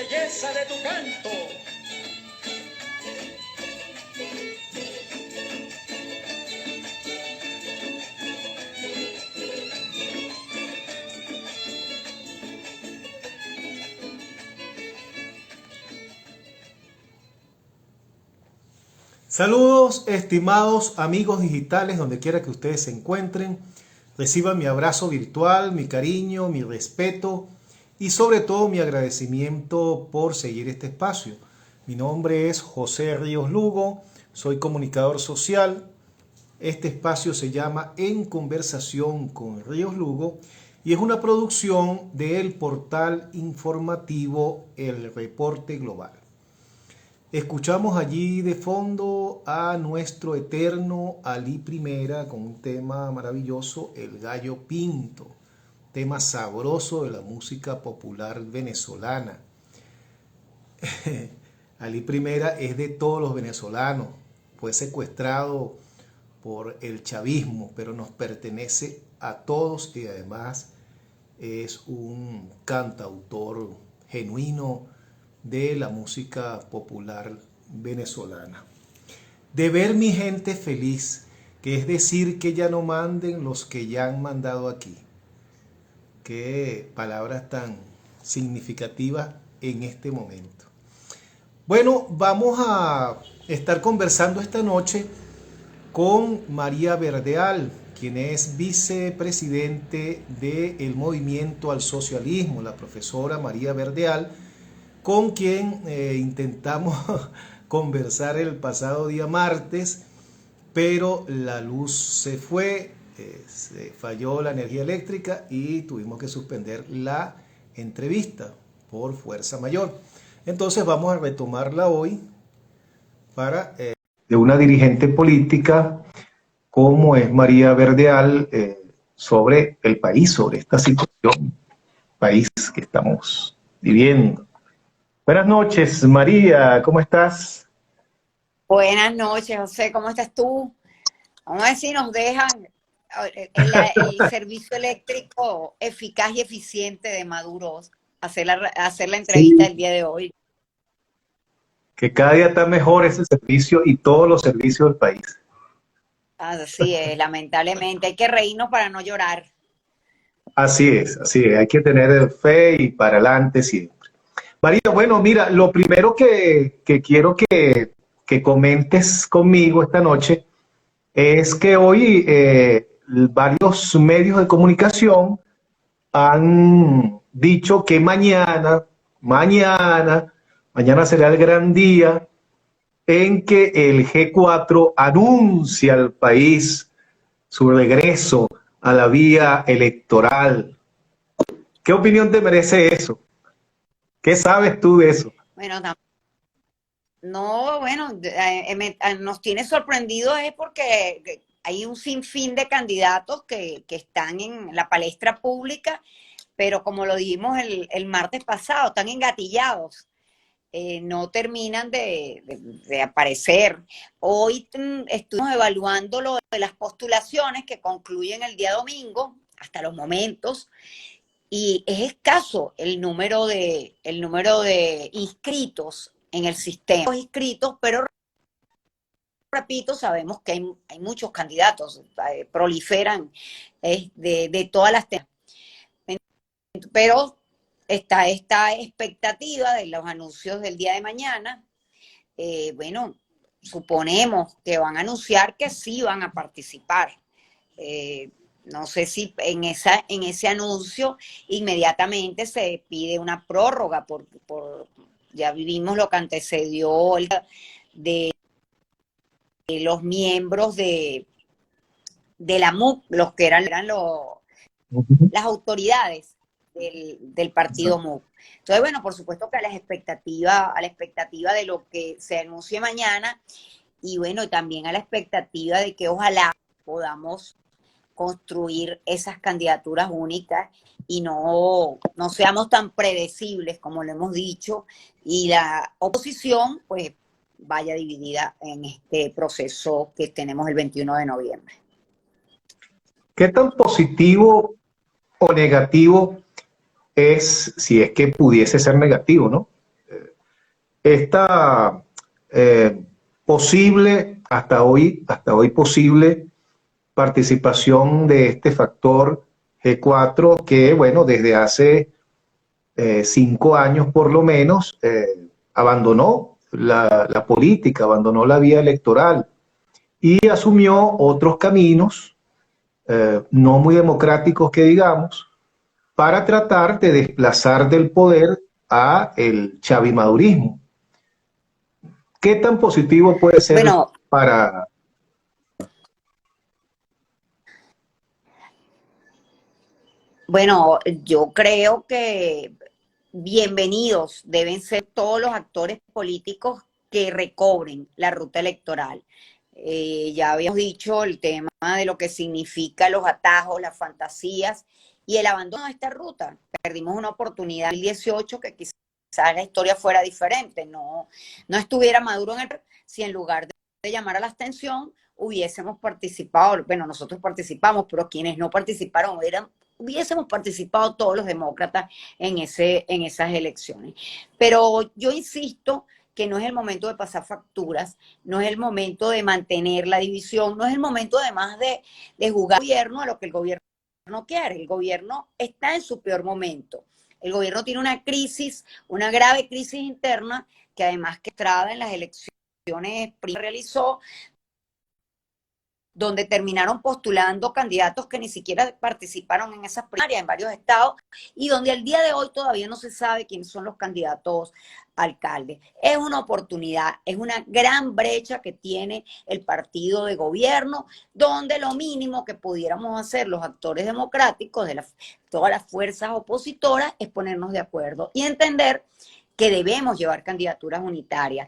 belleza de tu canto. Saludos, estimados amigos digitales, donde quiera que ustedes se encuentren. Reciban mi abrazo virtual, mi cariño, mi respeto y sobre todo mi agradecimiento por seguir este espacio. Mi nombre es José Ríos Lugo, soy comunicador social. Este espacio se llama En Conversación con Ríos Lugo y es una producción del portal informativo El Reporte Global. Escuchamos allí de fondo a nuestro eterno Ali Primera con un tema maravilloso, El Gallo Pinto, tema sabroso de la música popular venezolana. Ali Primera es de todos los venezolanos, fue secuestrado por el chavismo, pero nos pertenece a todos y además es un cantautor genuino de la música popular venezolana. De ver mi gente feliz, que es decir que ya no manden los que ya han mandado aquí. Qué palabras tan significativas en este momento. Bueno, vamos a estar conversando esta noche con María Verdeal, quien es vicepresidente del Movimiento al Socialismo, la profesora María Verdeal, con quien intentamos conversar el pasado día martes, pero la luz se fue, se falló la energía eléctrica y tuvimos que suspender la entrevista por fuerza mayor. Entonces vamos a retomarla hoy para de una dirigente política como es María Verdeal sobre el país, sobre esta situación, país que estamos viviendo. Buenas noches, María, ¿cómo estás? Buenas noches, José, ¿cómo estás tú? Vamos a ver si nos dejan el servicio eléctrico eficaz y eficiente de Maduro hacer la entrevista del día de hoy. Que cada día está mejor ese servicio y todos los servicios del país. Así es, lamentablemente. Hay que reírnos para no llorar. Así es, hay que tener fe y para adelante siempre. María, bueno, mira, lo primero que quiero que comentes conmigo esta noche es que hoy varios medios de comunicación han dicho que mañana será el gran día en que el G4 anuncia al país su regreso a la vía electoral. ¿Qué opinión te merece eso? ¿Qué sabes tú de eso? Bueno, nos tiene sorprendidos es porque hay un sinfín de candidatos que están en la palestra pública, pero como lo dijimos el martes pasado, están engatillados. No terminan de aparecer. Hoy estuvimos evaluando lo de las postulaciones que concluyen el día domingo, hasta los momentos, y es escaso el número de inscritos en el sistema. Inscritos, pero repito, sabemos que hay muchos candidatos, proliferan de todas las temas. Pero está esta expectativa de los anuncios del día de mañana. Bueno, suponemos que van a anunciar que sí van a participar. No sé si en ese anuncio inmediatamente se pide una prórroga, ya vivimos lo que antecedió de los miembros de la MUC, los que eran las autoridades del partido MUC. Entonces, bueno, por supuesto que a la expectativa de lo que se anuncie mañana, y bueno, también a la expectativa de que ojalá podamos construir esas candidaturas únicas y no seamos tan predecibles como lo hemos dicho, y la oposición pues vaya dividida en este proceso que tenemos el 21 de noviembre. ¿Qué tan positivo o negativo es, si es que pudiese ser negativo, ¿no? esta posible, hasta hoy posible participación de este factor G4 que, bueno, desde hace 5 años por lo menos, abandonó la política, abandonó la vía electoral y asumió otros caminos, no muy democráticos que digamos, para tratar de desplazar del poder a el chavimadurismo. ¿Qué tan positivo puede ser Bueno, para... bueno, yo creo que bienvenidos deben ser todos los actores políticos que recobren la ruta electoral. Ya habíamos dicho el tema de lo que significa los atajos, las fantasías y el abandono de esta ruta. Perdimos una oportunidad en el 2018 que quizás la historia fuera diferente, no estuviera Maduro en el... Si en lugar de llamar a la abstención hubiésemos participado, bueno, nosotros participamos, pero quienes no participaron hubiésemos participado todos los demócratas en esas elecciones. Pero yo insisto que no es el momento de pasar facturas, no es el momento de mantener la división, no es el momento además de jugar al gobierno a lo que el gobierno no quiere. El gobierno está en su peor momento. El gobierno tiene una crisis, una grave crisis interna, que además que Estrada en las elecciones realizó, donde terminaron postulando candidatos que ni siquiera participaron en esas primarias en varios estados y donde al día de hoy todavía no se sabe quiénes son los candidatos alcaldes. Es una oportunidad, es una gran brecha que tiene el partido de gobierno, donde lo mínimo que pudiéramos hacer los actores democráticos de todas las fuerzas opositoras es ponernos de acuerdo y entender que debemos llevar candidaturas unitarias.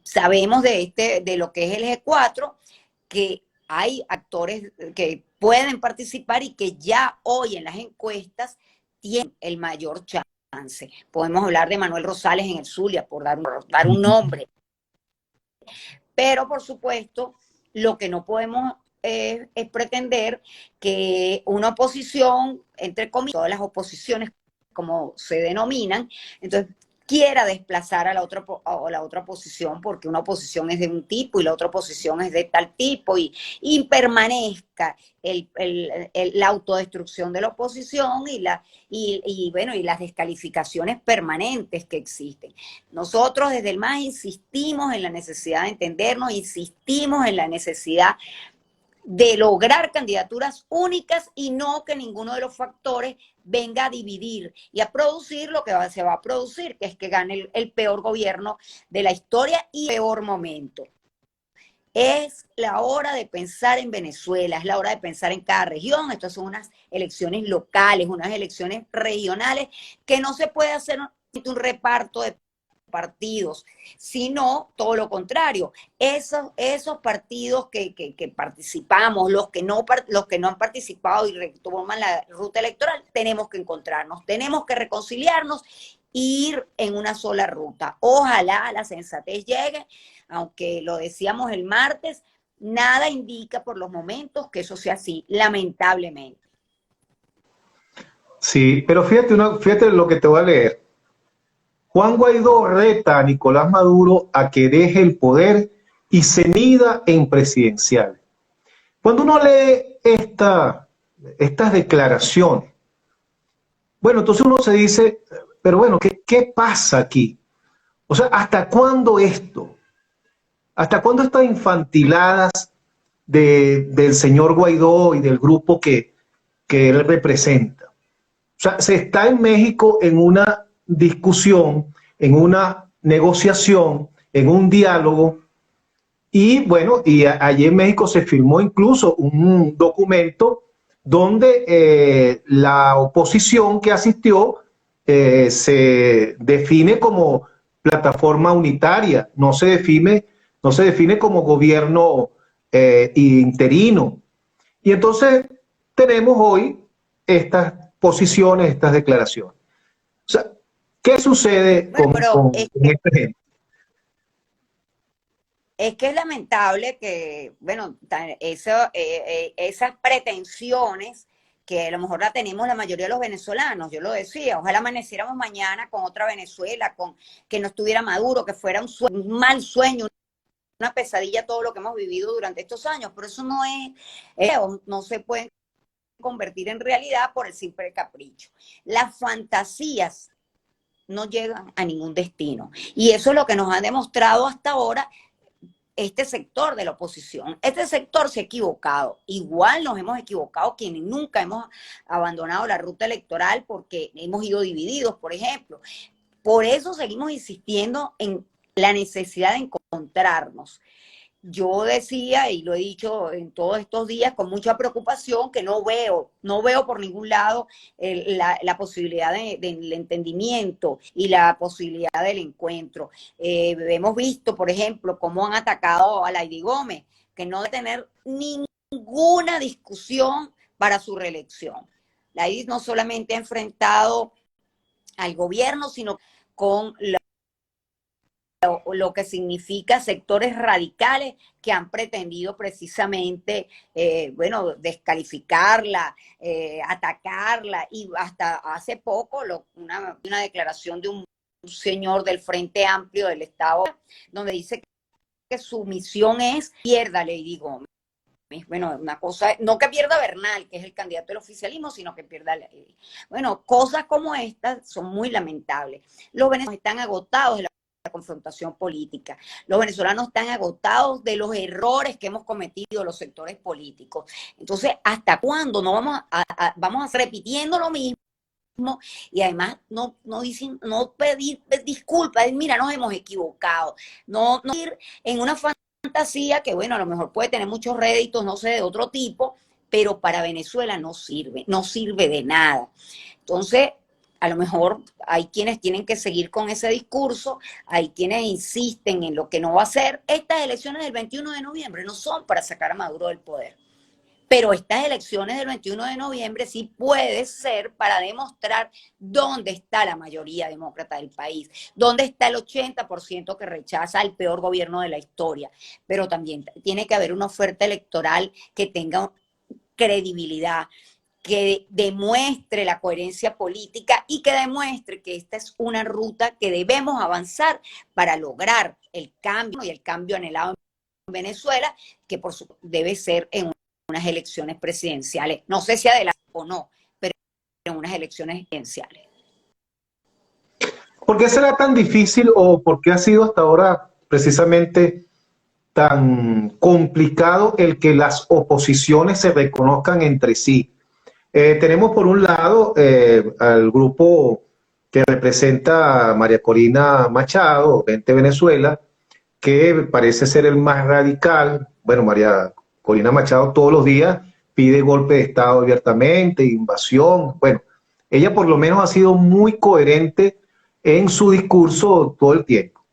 Sabemos de lo que es el G4, que hay actores que pueden participar y que ya hoy en las encuestas tienen el mayor chance. Podemos hablar de Manuel Rosales en el Zulia, por dar un nombre. Pero, por supuesto, lo que no podemos es pretender que una oposición, entre comillas, todas las oposiciones como se denominan, entonces quiera desplazar a la otra posición porque una oposición es de un tipo y la otra oposición es de tal tipo y permanezca la autodestrucción de la oposición bueno, y las descalificaciones permanentes que existen. Nosotros desde el MAS insistimos en la necesidad de entendernos, insistimos en la necesidad de lograr candidaturas únicas y no que ninguno de los factores venga a dividir y a producir lo que se va a producir, que es que gane el peor gobierno de la historia y el peor momento. Es la hora de pensar en Venezuela, es la hora de pensar en cada región. Estas son unas elecciones locales, unas elecciones regionales que no se puede hacer un reparto de partidos, sino todo lo contrario. Esos partidos que participamos, los que no han participado y retoman la ruta electoral, tenemos que encontrarnos, tenemos que reconciliarnos e ir en una sola ruta. Ojalá la sensatez llegue, aunque lo decíamos el martes, nada indica por los momentos que eso sea así, lamentablemente. Sí, pero fíjate lo que te voy a leer. Juan Guaidó reta a Nicolás Maduro a que deje el poder y se mida en presidencial. Cuando uno lee estas declaraciones, bueno, entonces uno se dice, pero bueno, ¿qué pasa aquí? O sea, ¿hasta cuándo esto? ¿Hasta cuándo estas infantiladas del señor Guaidó y del grupo que él representa? O sea, se está en México en una discusión, en una negociación, en un diálogo. Y bueno, allí en México se firmó incluso un documento donde la oposición que asistió se define como plataforma unitaria, no se define como gobierno interino. Y entonces tenemos hoy estas posiciones, estas declaraciones. O sea, ¿qué sucede Bueno, con esta gente? Es que es lamentable que, bueno, esas pretensiones que a lo mejor la tenemos la mayoría de los venezolanos, yo lo decía, ojalá amaneciéramos mañana con otra Venezuela, con que no estuviera Maduro, que fuera un mal sueño, una pesadilla todo lo que hemos vivido durante estos años, pero eso no se puede convertir en realidad por el simple capricho. Las fantasías no llegan a ningún destino, y eso es lo que nos ha demostrado hasta ahora este sector de la oposición. Este sector se ha equivocado. Igual nos hemos equivocado quienes nunca hemos abandonado la ruta electoral porque hemos ido divididos, por ejemplo. Por eso seguimos insistiendo en la necesidad de encontrarnos. Yo decía, y lo he dicho en todos estos días con mucha preocupación, que no veo por ningún lado la posibilidad del entendimiento y la posibilidad del encuentro. Hemos visto, por ejemplo, cómo han atacado a Lady Gómez, que no debe tener ninguna discusión para su reelección. Lady no solamente ha enfrentado al gobierno, sino con lo que significa sectores radicales que han pretendido precisamente, descalificarla, atacarla, y hasta hace poco una declaración de un señor del Frente Amplio del Estado, donde dice que su misión es pierda Lady Gómez. Bueno, una cosa, no que pierda Bernal, que es el candidato del oficialismo, sino que pierda Lady. Bueno, cosas como estas son muy lamentables. Los venezolanos están agotados de la confrontación política. Los venezolanos están agotados de los errores que hemos cometido los sectores políticos. Entonces, ¿hasta cuándo no vamos a estar repitiendo lo mismo? Y además no pedir disculpas, mira, nos hemos equivocado. No ir en una fantasía que, bueno, a lo mejor puede tener muchos réditos, no sé, de otro tipo, pero para Venezuela no sirve de nada. Entonces, a lo mejor hay quienes tienen que seguir con ese discurso, hay quienes insisten en lo que no va a ser. Estas elecciones del 21 de noviembre no son para sacar a Maduro del poder, pero estas elecciones del 21 de noviembre sí puede ser para demostrar dónde está la mayoría demócrata del país, dónde está el 80% que rechaza el peor gobierno de la historia, pero también tiene que haber una oferta electoral que tenga credibilidad, que demuestre la coherencia política y que demuestre que esta es una ruta que debemos avanzar para lograr el cambio y el cambio anhelado en Venezuela, que por supuesto debe ser en unas elecciones presidenciales. No sé si adelante o no, pero en unas elecciones presidenciales. ¿Por qué será tan difícil o por qué ha sido hasta ahora precisamente tan complicado el que las oposiciones se reconozcan entre sí? Tenemos por un lado al grupo que representa a María Corina Machado, Vente Venezuela, que parece ser el más radical. Bueno, María Corina Machado todos los días pide golpe de Estado abiertamente, invasión. Bueno, ella por lo menos ha sido muy coherente en su discurso todo el tiempo.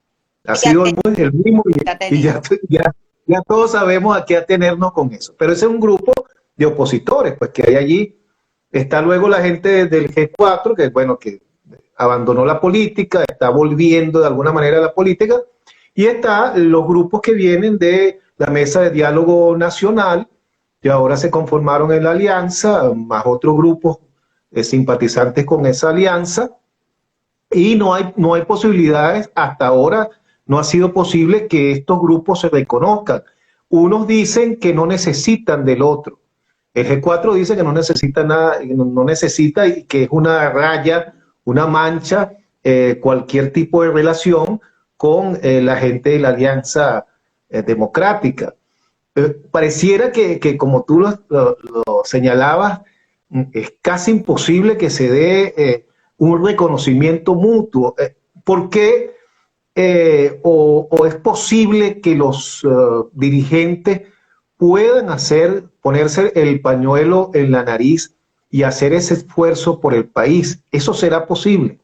Ha sido el mismo y ya todos sabemos a qué atenernos con eso. Pero ese es un grupo de opositores, pues que hay allí. Está luego la gente del G4, que bueno, que abandonó la política, está volviendo de alguna manera a la política, y está los grupos que vienen de la Mesa de Diálogo Nacional, que ahora se conformaron en la alianza, más otros grupos simpatizantes con esa alianza, y no hay posibilidades, hasta ahora no ha sido posible que estos grupos se reconozcan. Unos dicen que no necesitan del otro. El G4 dice que no necesita nada, no necesita, y que es una raya, una mancha, cualquier tipo de relación con la gente de la Alianza Democrática. Pareciera que como tú lo señalabas, es casi imposible que se dé un reconocimiento mutuo. ¿Por qué? O es posible que los dirigentes puedan ponerse el pañuelo en la nariz y hacer ese esfuerzo por el país. ¿Eso será posible?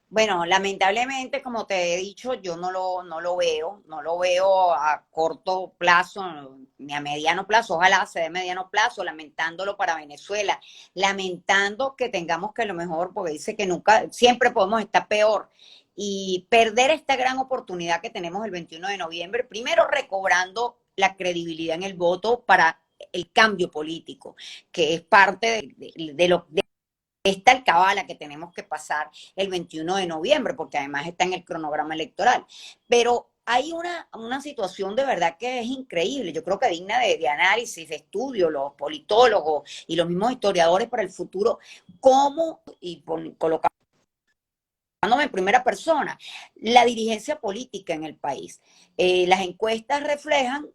Bueno, lamentablemente, como te he dicho, yo no lo veo a corto plazo ni a mediano plazo. Ojalá sea de mediano plazo, lamentándolo para Venezuela, lamentando que tengamos que a lo mejor, porque dice que nunca, siempre podemos estar peor, y perder esta gran oportunidad que tenemos el 21 de noviembre, primero recobrando la credibilidad en el voto para el cambio político, que es parte de esta alcabala que tenemos que pasar el 21 de noviembre, porque además está en el cronograma electoral. Pero hay una situación de verdad que es increíble, yo creo que digna de análisis, de estudio, los politólogos y los mismos historiadores para el futuro, cómo, y colocándome en primera persona, la dirigencia política en el país. Las encuestas reflejan,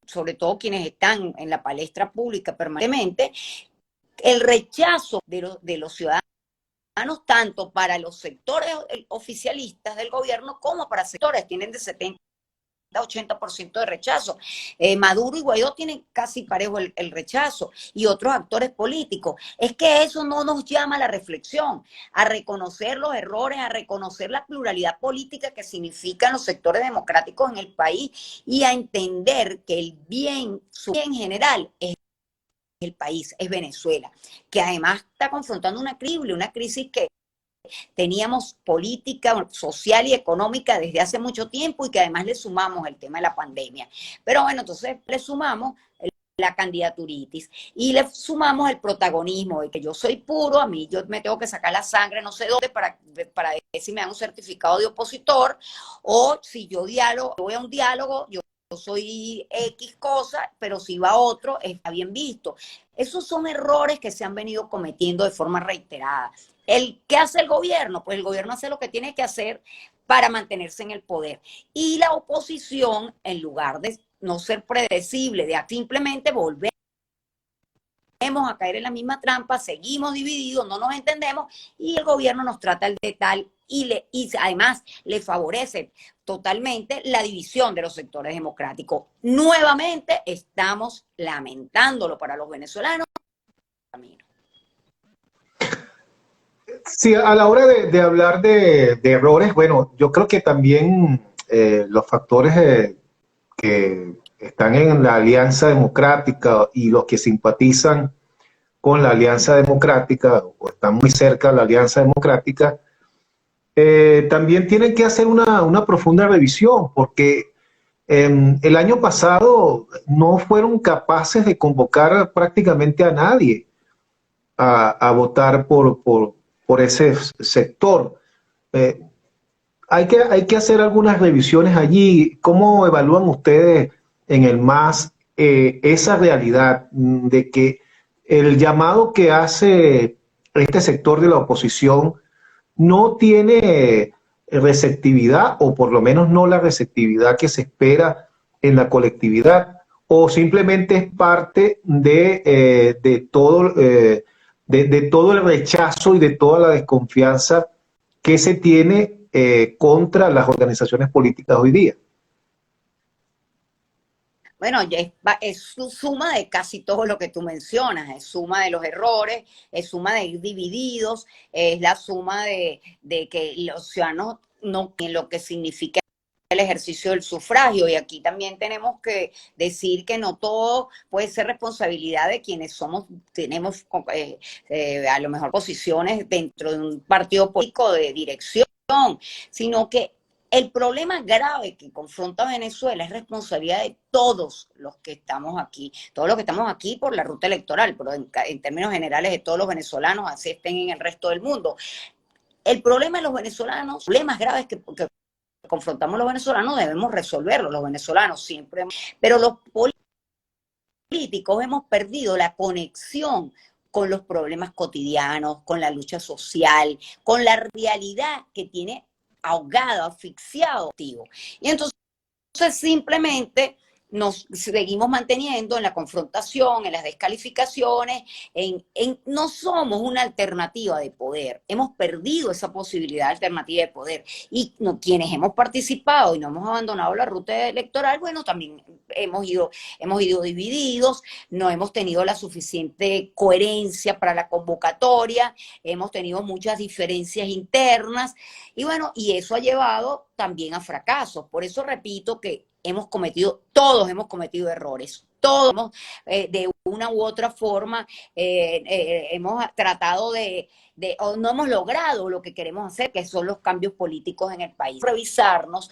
sobre todo quienes están en la palestra pública permanentemente, el rechazo de los ciudadanos, tanto para los sectores oficialistas del gobierno como para sectores, tienen de 70-80% de rechazo. Maduro y Guaidó tienen casi parejo el rechazo, y otros actores políticos. Es que eso no nos llama a la reflexión, a reconocer los errores, a reconocer la pluralidad política que significan los sectores democráticos en el país, y a entender que el bien, su bien general es el país, es Venezuela, que además está confrontando una crisis que teníamos política, social y económica desde hace mucho tiempo, y que además le sumamos el tema de la pandemia. Pero bueno, entonces le sumamos la candidaturitis y le sumamos el protagonismo de que yo soy puro, a mí yo me tengo que sacar la sangre no sé dónde para ver si me dan un certificado de opositor, o si yo voy a un diálogo, yo soy X cosa, pero si va otro, está bien visto. Esos son errores que se han venido cometiendo de forma reiterada. ¿Qué hace el gobierno? Pues el gobierno hace lo que tiene que hacer para mantenerse en el poder. Y la oposición, en lugar de no ser predecible, de simplemente volver a caer en la misma trampa, seguimos divididos, no nos entendemos, y el gobierno nos trata de tal y además le favorece totalmente la división de los sectores democráticos. Nuevamente estamos lamentándolo para los venezolanos. Sí, a la hora de hablar de errores, bueno, yo creo que también los factores que están en la Alianza Democrática y los que simpatizan con la Alianza Democrática o están muy cerca de la Alianza Democrática, también tienen que hacer una profunda revisión, porque el año pasado no fueron capaces de convocar prácticamente a nadie a votar por ese sector. Eh, hay que hacer algunas revisiones allí. ¿Cómo evalúan ustedes en el MAS esa realidad de que el llamado que hace este sector de la oposición no tiene receptividad, o por lo menos no la receptividad que se espera en la colectividad, o simplemente es parte de todo el rechazo y de toda la desconfianza que se tiene contra las organizaciones políticas hoy día? Bueno, es su suma de casi todo lo que tú mencionas, es suma de los errores, es suma de ir divididos, es la suma de que los ciudadanos no tienen lo que significa el ejercicio del sufragio, y aquí también tenemos que decir que no todo puede ser responsabilidad de quienes tenemos a lo mejor posiciones dentro de un partido político de dirección, sino que el problema grave que confronta a Venezuela es responsabilidad de todos los que estamos aquí por la ruta electoral, pero en términos generales de todos los venezolanos, así estén en el resto del mundo. El problema de los venezolanos, problemas graves que confrontamos los venezolanos, debemos resolverlos los venezolanos siempre, pero los políticos hemos perdido la conexión con los problemas cotidianos, con la lucha social, con la realidad que tiene ahogado, asfixiado. Y entonces simplemente nos seguimos manteniendo en la confrontación, en las descalificaciones, no somos una alternativa de poder. Hemos perdido esa posibilidad alternativa de poder. Y quienes hemos participado y no hemos abandonado la ruta electoral, bueno, también hemos ido divididos, no hemos tenido la suficiente coherencia para la convocatoria, hemos tenido muchas diferencias internas, y bueno, y eso ha llevado también a fracasos. Por eso repito que todos hemos cometido errores, todos de una u otra forma hemos tratado o no hemos logrado lo que queremos hacer, que son los cambios políticos en el país. Revisarnos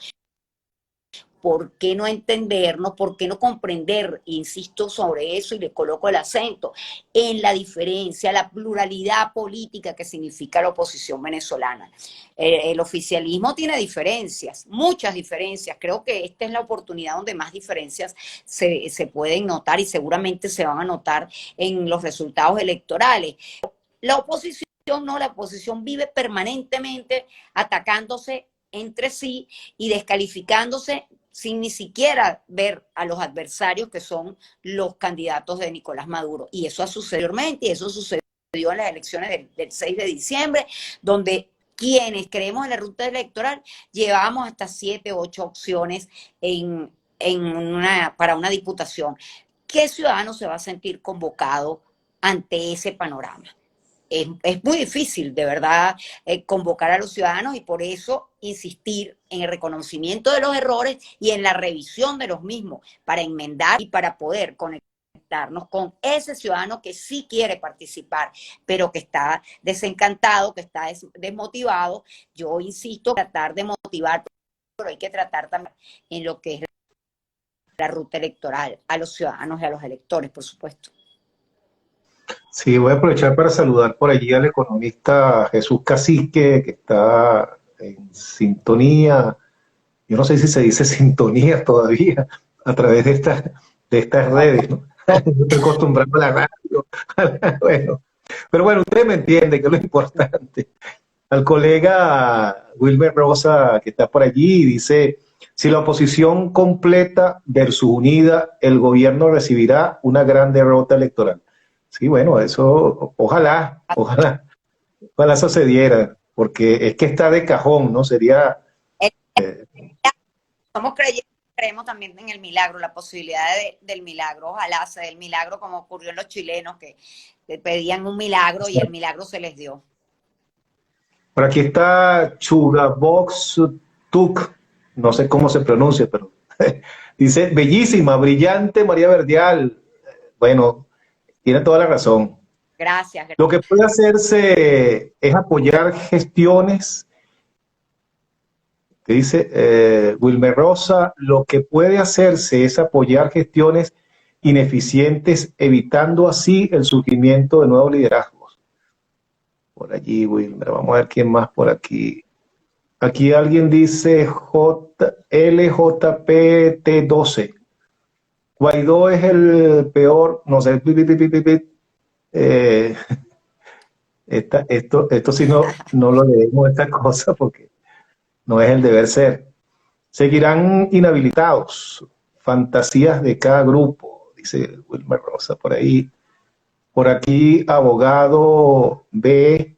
¿por qué no entendernos? ¿Por qué no comprender? Insisto sobre eso y le coloco el acento en la diferencia, la pluralidad política que significa la oposición venezolana. El oficialismo tiene diferencias, muchas diferencias. Creo que esta es la oportunidad donde más diferencias se pueden notar y seguramente se van a notar en los resultados electorales. La oposición no, la oposición vive permanentemente atacándose entre sí y descalificándose sin ni siquiera ver a los adversarios que son los candidatos de Nicolás Maduro. Y eso ha sucedido anteriormente, y eso sucedió en las elecciones del 6 de diciembre, donde quienes creemos en la ruta electoral llevamos hasta 7 u 8 opciones para una diputación. ¿Qué ciudadano se va a sentir convocado ante ese panorama? Es muy difícil, de verdad, convocar a los ciudadanos, y por eso insistir en el reconocimiento de los errores y en la revisión de los mismos para enmendar y para poder conectarnos con ese ciudadano que sí quiere participar, pero que está desencantado, que está desmotivado. Yo insisto, tratar de motivar, pero hay que tratar también en lo que es la ruta electoral a los ciudadanos y a los electores, por supuesto. Sí, voy a aprovechar para saludar por allí al economista Jesús Cacique, que está en sintonía. Yo no sé si se dice sintonía todavía a través de estas redes, ¿no? Yo estoy acostumbrado a la radio. Bueno, pero bueno, usted me entiende que es lo importante. Al colega Wilmer Rosa, que está por allí, dice, si la oposición completa versus unida, el gobierno recibirá una gran derrota electoral. Sí, bueno, eso, ojalá sucediera, porque es que está de cajón, ¿no? Sería... Somos creemos también en el milagro, la posibilidad del milagro. Ojalá sea el milagro, como ocurrió en los chilenos, que pedían un milagro y el milagro se les dio. Por aquí está Chugabox Tuk, no sé cómo se pronuncia, pero dice, bellísima, brillante María Verdial. Bueno, tiene toda la razón. Gracias. Lo que puede hacerse es apoyar gestiones, que dice Wilmer Rosa, lo que puede hacerse es apoyar gestiones ineficientes, evitando así el surgimiento de nuevos liderazgos. Por allí, Wilmer, vamos a ver quién más por aquí. Aquí alguien dice LJPT12. Guaidó es el peor, no sé, esto sí no lo leemos, esta cosa, porque no es el deber ser. Seguirán inhabilitados. Fantasías de cada grupo, dice Wilmer Rosa por ahí. Por aquí, abogado B.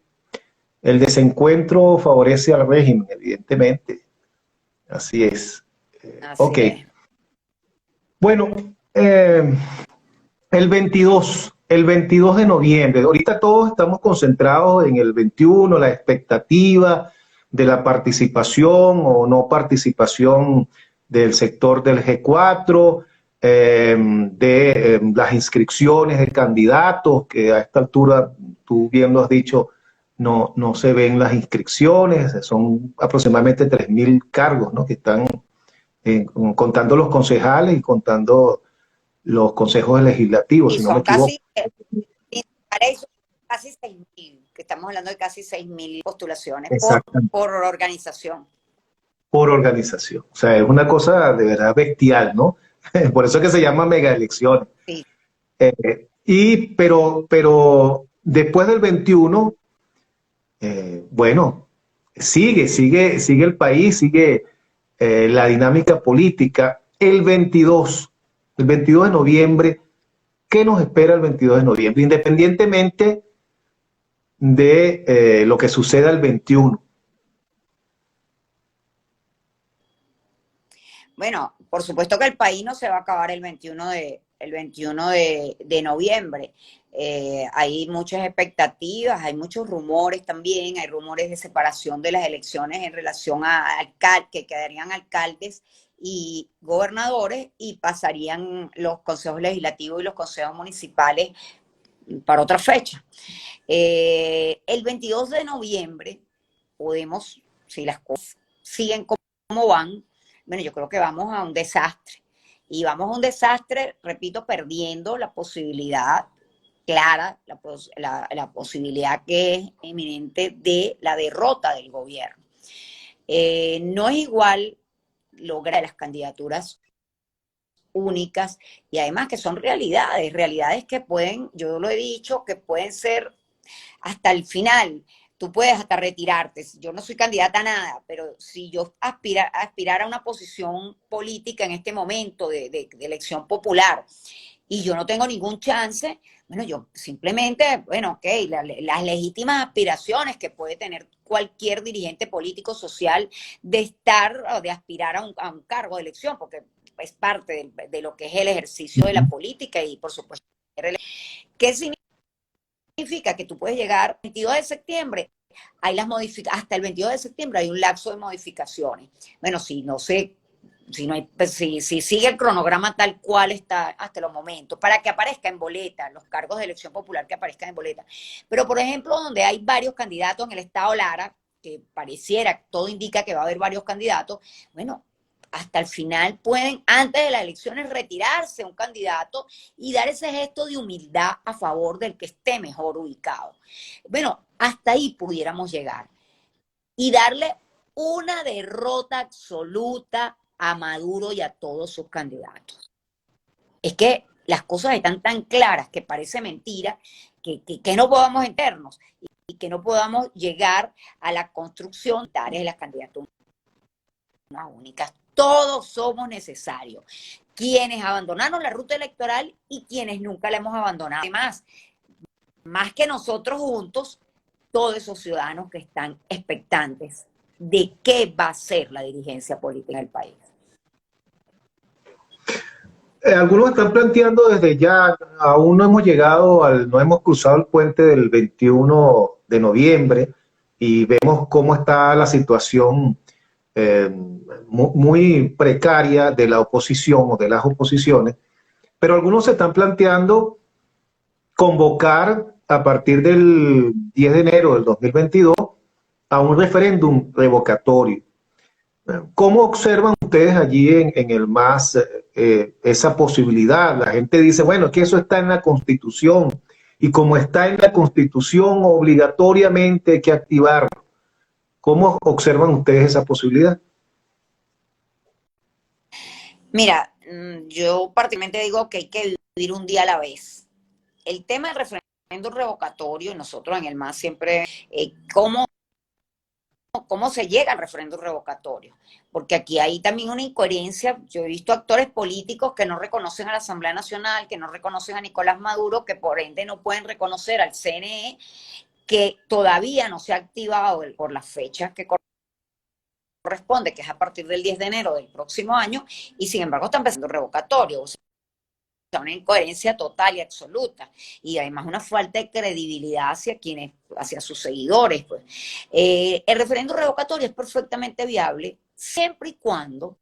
El desencuentro favorece al régimen, evidentemente. Así es. Ok. Es. Bueno, el 22 de noviembre, ahorita todos estamos concentrados en el 21, la expectativa de la participación o no participación del sector del G4, de las inscripciones de candidatos, que a esta altura, tú bien lo has dicho, no se ven las inscripciones, son aproximadamente 3.000 cargos, ¿no? Que están contando los concejales y contando los consejos legislativos, si no me equivoco. Casi 6.000, que estamos hablando de casi 6.000 postulaciones por organización. Por organización. O sea, es una cosa de verdad bestial, ¿no? Por eso es que se llama mega elecciones. Sí. Pero después del 21, bueno, sigue el país, sigue la dinámica política. El 22 de noviembre, ¿qué nos espera el 22 de noviembre? Independientemente de lo que suceda el 21. Bueno, por supuesto que el país no se va a acabar el 21 de noviembre. Hay muchas expectativas, hay muchos rumores también, hay rumores de separación de las elecciones en relación a que quedarían alcaldes y gobernadores y pasarían los consejos legislativos y los consejos municipales para otra fecha. El 22 de noviembre podemos, si las cosas siguen como van, bueno, yo creo que vamos a un desastre. Y vamos a un desastre, repito, perdiendo la posibilidad clara, la posibilidad que es eminente de la derrota del gobierno. No es igual lograr las candidaturas únicas y además que son realidades que pueden, yo lo he dicho, que pueden ser hasta el final. Tú puedes hasta retirarte. Yo no soy candidata a nada, pero si yo aspirara a una posición política en este momento de elección popular y yo no tengo ningún chance, bueno, yo simplemente, bueno, ok, las legítimas aspiraciones que puede tener cualquier dirigente político social de estar o de aspirar a un cargo de elección, porque es parte de lo que es el ejercicio de la política y por supuesto, ¿qué significa? Que tú puedes llegar el 22 de septiembre, hay hasta el 22 de septiembre hay un lapso de modificaciones. Bueno, si no sé, si sigue el cronograma tal cual está hasta los momentos, para que aparezca en boleta, los cargos de elección popular que aparezcan en boleta. Pero, por ejemplo, donde hay varios candidatos en el estado Lara, que pareciera, todo indica que va a haber varios candidatos, bueno, hasta el final pueden, antes de las elecciones, retirarse un candidato y dar ese gesto de humildad a favor del que esté mejor ubicado. Bueno, hasta ahí pudiéramos llegar y darle una derrota absoluta a Maduro y a todos sus candidatos. Es que las cosas están tan claras que parece mentira que no podamos enterarnos y que no podamos llegar a la construcción de las candidaturas únicas. Todos somos necesarios. Quienes abandonaron la ruta electoral y quienes nunca la hemos abandonado. Además, más que nosotros juntos, todos esos ciudadanos que están expectantes de qué va a ser la dirigencia política del país. Algunos están planteando desde ya, aún no hemos no hemos cruzado el puente del 21 de noviembre y vemos cómo está la situación muy precaria de la oposición o de las oposiciones, pero algunos se están planteando convocar a partir del 10 de enero del 2022 a un referéndum revocatorio. ¿Cómo observan ustedes allí en el MAS esa posibilidad? La gente dice, bueno, es que eso está en la Constitución y como está en la Constitución obligatoriamente hay que activarlo. ¿Cómo observan ustedes esa posibilidad? Mira, yo particularmente digo que hay que vivir un día a la vez. El tema del referéndum revocatorio, nosotros en el MAS siempre, ¿cómo se llega al referéndum revocatorio? Porque aquí hay también una incoherencia. Yo he visto actores políticos que no reconocen a la Asamblea Nacional, que no reconocen a Nicolás Maduro, que por ende no pueden reconocer al CNE, que todavía no se ha activado por las fechas que corresponde, que es a partir del 10 de enero del próximo año, y sin embargo están empezando revocatorio. O sea, una incoherencia total y absoluta, y además una falta de credibilidad hacia sus seguidores. Pues. El referéndum revocatorio es perfectamente viable siempre y cuando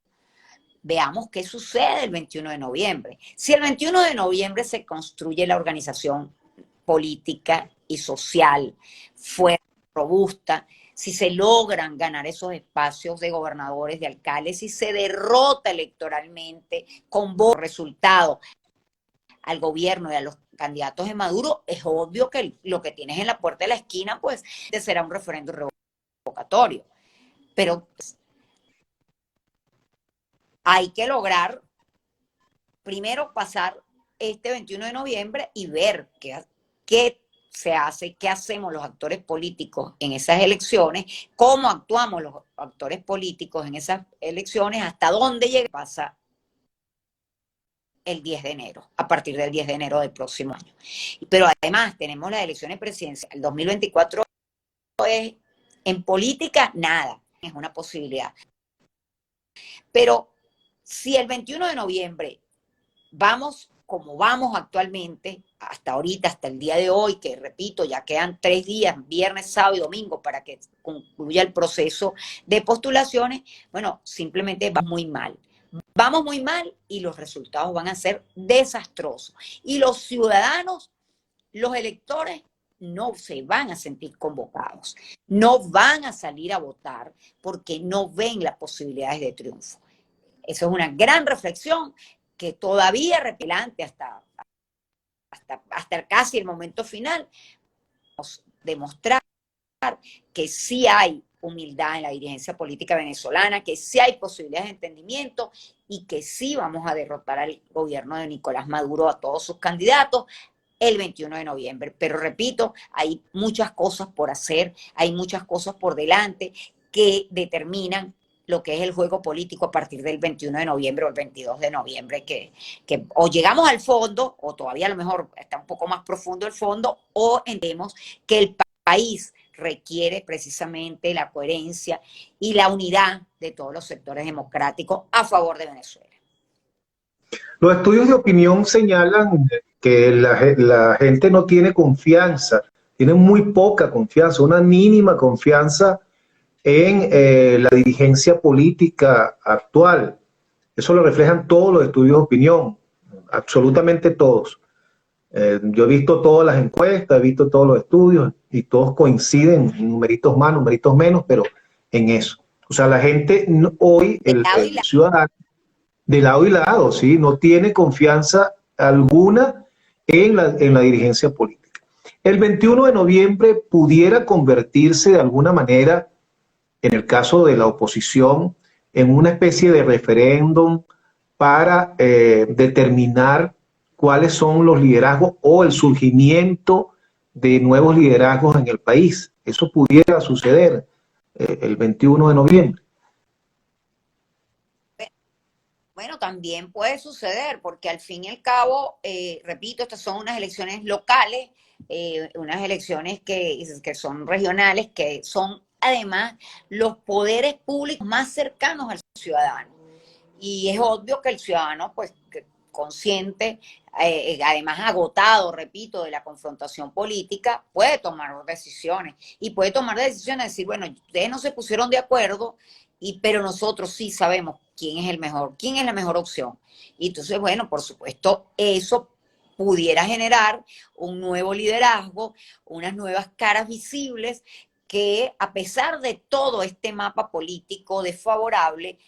veamos qué sucede el 21 de noviembre. Si el 21 de noviembre se construye la organización política y social fuerte, robusta, si se logran ganar esos espacios de gobernadores, de alcaldes, si se derrota electoralmente con buenos resultados al gobierno y a los candidatos de Maduro, es obvio que lo que tienes en la puerta de la esquina, pues, será un referéndum revocatorio. Pero pues, hay que lograr primero pasar este 21 de noviembre y ver qué se hace, qué hacemos los actores políticos en esas elecciones, cómo actuamos los actores políticos en esas elecciones, hasta dónde llega, pasa el 10 de enero, a partir del 10 de enero del próximo año. Pero además tenemos las elecciones presidenciales. El 2024 es, en política, nada, es una posibilidad. Pero si el 21 de noviembre vamos como vamos actualmente, hasta ahorita, hasta el día de hoy, que repito, ya quedan 3 días, viernes, sábado y domingo, para que concluya el proceso de postulaciones, bueno, simplemente va muy mal. Vamos muy mal y los resultados van a ser desastrosos. Y los ciudadanos, los electores, no se van a sentir convocados, no van a salir a votar porque no ven las posibilidades de triunfo. Eso es una gran reflexión que todavía repelante hasta casi el momento final, demostrar que sí hay humildad en la dirigencia política venezolana, que sí hay posibilidades de entendimiento y que sí vamos a derrotar al gobierno de Nicolás Maduro, a todos sus candidatos, el 21 de noviembre. Pero repito, hay muchas cosas por hacer, hay muchas cosas por delante que determinan lo que es el juego político a partir del 21 de noviembre o el 22 de noviembre, que o llegamos al fondo, o todavía a lo mejor está un poco más profundo el fondo, o entendemos que el país requiere precisamente la coherencia y la unidad de todos los sectores democráticos a favor de Venezuela. Los estudios de opinión señalan que la gente no tiene confianza, tiene muy poca confianza, una mínima confianza en la dirigencia política actual. Eso lo reflejan todos los estudios de opinión, absolutamente todos. Yo he visto todas las encuestas, he visto todos los estudios y todos coinciden, numeritos más, numeritos menos, pero en eso. O sea, la gente hoy, el ciudadano, de lado y lado, ¿sí? No tiene confianza alguna en la dirigencia política. El 21 de noviembre pudiera convertirse de alguna manera, en el caso de la oposición, en una especie de referéndum para determinar cuáles son los liderazgos o el surgimiento de nuevos liderazgos en el país. Eso pudiera suceder el 21 de noviembre. Bueno, también puede suceder, porque al fin y al cabo, repito, estas son unas elecciones locales, unas elecciones que son regionales, que son además los poderes públicos más cercanos al ciudadano. Y es obvio que el ciudadano, pues, consciente, además agotado, repito, de la confrontación política, puede tomar decisiones. Y puede tomar decisiones de decir, bueno, ustedes no se pusieron de acuerdo, pero nosotros sí sabemos quién es el mejor, quién es la mejor opción. Y entonces, bueno, por supuesto, eso pudiera generar un nuevo liderazgo, unas nuevas caras visibles que, a pesar de todo este mapa político desfavorable,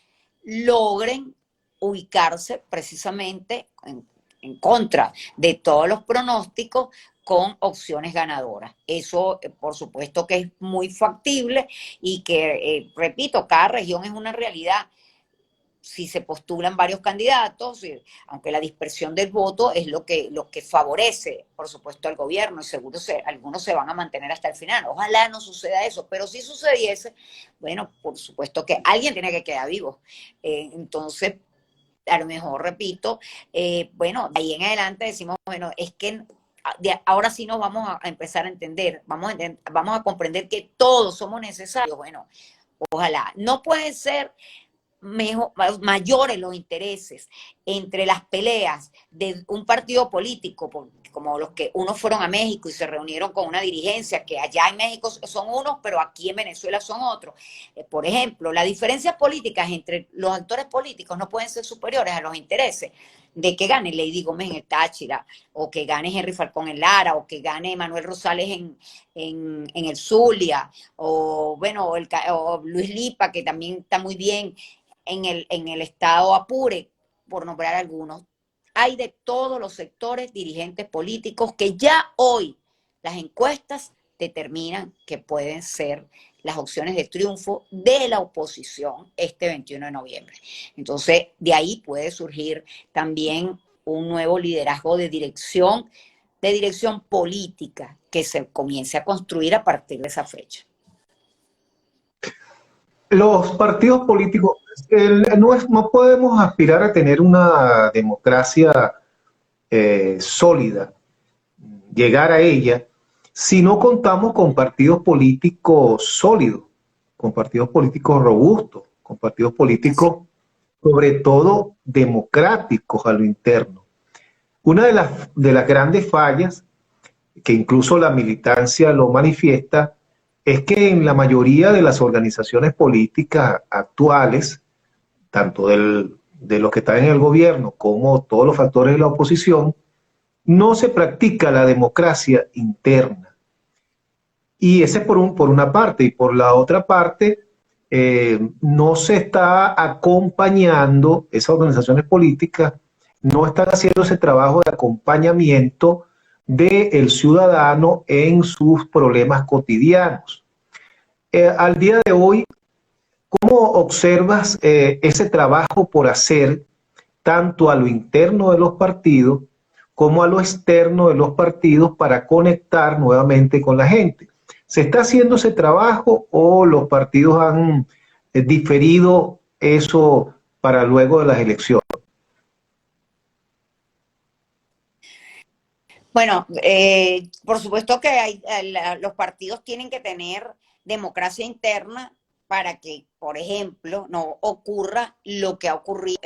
logren ubicarse precisamente en contra de todos los pronósticos con opciones ganadoras. Eso, por supuesto, que es muy factible y que, repito, cada región es una realidad. Si se postulan varios candidatos, aunque la dispersión del voto es lo que favorece, por supuesto, al gobierno, y seguro algunos se van a mantener hasta el final. Ojalá no suceda eso, pero si sucediese, bueno, por supuesto que alguien tiene que quedar vivo. Entonces, a lo mejor, repito, bueno, de ahí en adelante decimos, bueno, es que ahora sí nos vamos a empezar a entender, vamos a comprender que todos somos necesarios. Bueno, ojalá. No pueden ser mayores los intereses entre las peleas de un partido político, como los que unos fueron a México y se reunieron con una dirigencia que allá en México son unos, pero aquí en Venezuela son otros. Por ejemplo, las diferencias políticas entre los actores políticos no pueden ser superiores a los intereses de que gane Lady Gómez en el Táchira, o que gane Henry Falcón en Lara, o que gane Manuel Rosales en el Zulia, o bueno, o Luis Lipa, que también está muy bien en el estado Apure, por nombrar algunos. Hay de todos los sectores dirigentes políticos que ya hoy las encuestas determinan que pueden ser las opciones de triunfo de la oposición este 21 de noviembre. Entonces, de ahí puede surgir también un nuevo liderazgo de dirección política que se comience a construir a partir de esa fecha. Los partidos políticos, no podemos aspirar a tener una democracia sólida, llegar a ella, si no contamos con partidos políticos sólidos, con partidos políticos robustos, con partidos políticos, sobre todo, democráticos a lo interno. Una de las grandes fallas, que incluso la militancia lo manifiesta, es que en la mayoría de las organizaciones políticas actuales, tanto de los que están en el gobierno como todos los factores de la oposición, no se practica la democracia interna. Y ese es por una parte. Y por la otra parte, no se está acompañando, esas organizaciones políticas no están haciendo ese trabajo de acompañamiento del ciudadano en sus problemas cotidianos. Al día de hoy, ¿cómo observas ese trabajo por hacer tanto a lo interno de los partidos como a lo externo de los partidos para conectar nuevamente con la gente? ¿Se está haciendo ese trabajo o los partidos han diferido eso para luego de las elecciones? Bueno, por supuesto que los partidos tienen que tener democracia interna para que, por ejemplo, no ocurra lo que ha ocurrido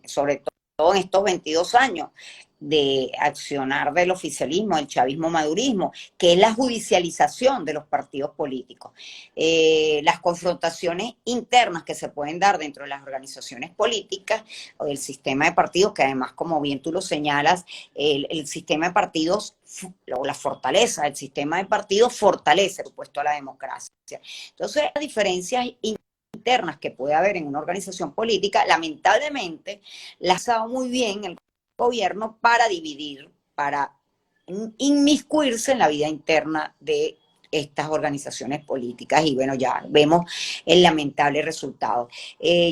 sobre todo en estos 22 años de accionar del oficialismo, del chavismo-madurismo, que es la judicialización de los partidos políticos. Las confrontaciones internas que se pueden dar dentro de las organizaciones políticas o del sistema de partidos, que además, como bien tú lo señalas, el sistema de partidos o la fortaleza del sistema de partidos fortalece, por supuesto, a la democracia. Entonces, las diferencias internas que puede haber en una organización política, lamentablemente, las ha dado muy bien el gobierno para dividir, para inmiscuirse en la vida interna de estas organizaciones políticas y bueno, ya vemos el lamentable resultado.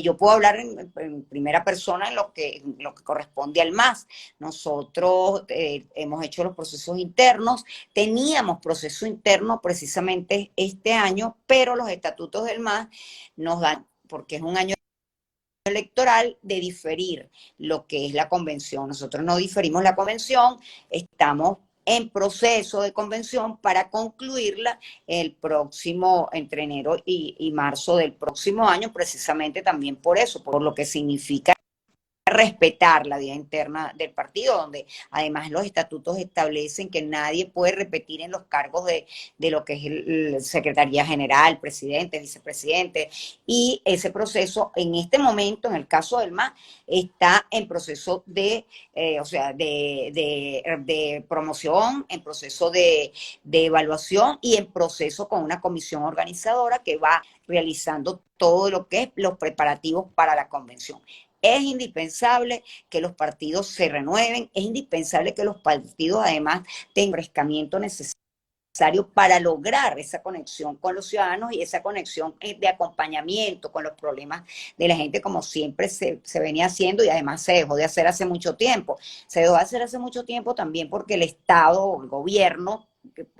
Yo puedo hablar en primera persona en lo que corresponde al MAS. Nosotros hemos hecho los procesos internos, teníamos proceso interno precisamente este año, pero los estatutos del MAS nos dan, porque es un año electoral, de diferir lo que es la convención. Nosotros no diferimos la convención, estamos en proceso de convención para concluirla el próximo, entre enero y marzo del próximo año, precisamente también por eso, por lo que significa respetar la vida interna del partido, donde además los estatutos establecen que nadie puede repetir en los cargos de lo que es el Secretaría General, presidente, vicepresidente, y ese proceso en este momento, en el caso del MAS, está en proceso de promoción, en proceso de evaluación y en proceso con una comisión organizadora que va realizando todo lo que es los preparativos para la convención. Es indispensable que los partidos se renueven, es indispensable que los partidos además tengan el refrescamiento necesario para lograr esa conexión con los ciudadanos y esa conexión de acompañamiento con los problemas de la gente, como siempre se venía haciendo y además se dejó de hacer hace mucho tiempo. Se dejó de hacer hace mucho tiempo también porque el Estado, el gobierno,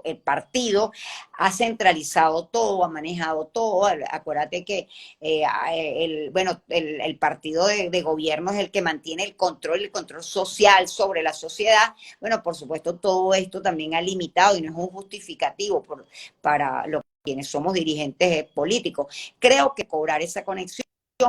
el partido ha centralizado todo, ha manejado todo. Acuérdate que el partido de gobierno es el que mantiene el control social sobre la sociedad. Bueno, por supuesto, todo esto también ha limitado y no es un justificativo para los quienes somos dirigentes políticos. Creo que cobrar esa conexión,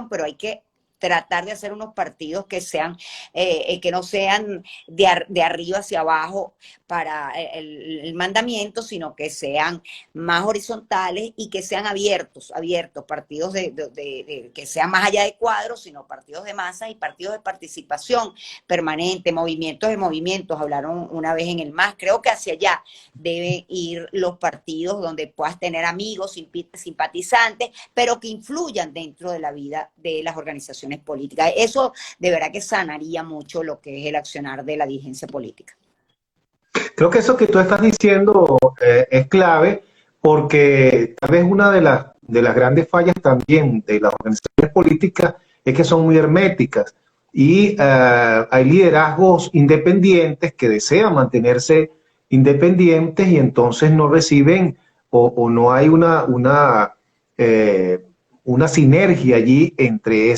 pero hay que tratar de hacer unos partidos que sean, que no sean de arriba hacia abajo para el mandamiento, sino que sean más horizontales y que sean abiertos, partidos que sean más allá de cuadros, sino partidos de masa y partidos de participación permanente, movimientos de movimientos. Hablaron una vez en el MAS, creo que hacia allá deben ir los partidos donde puedas tener amigos, simpatizantes, pero que influyan dentro de la vida de las organizaciones políticas. Eso de verdad que sanaría mucho lo que es el accionar de la dirigencia política. Creo que eso que tú estás diciendo es clave porque tal vez una de las grandes fallas también de las organizaciones políticas es que son muy herméticas y hay liderazgos independientes que desean mantenerse independientes y entonces no reciben o no hay una sinergia allí entre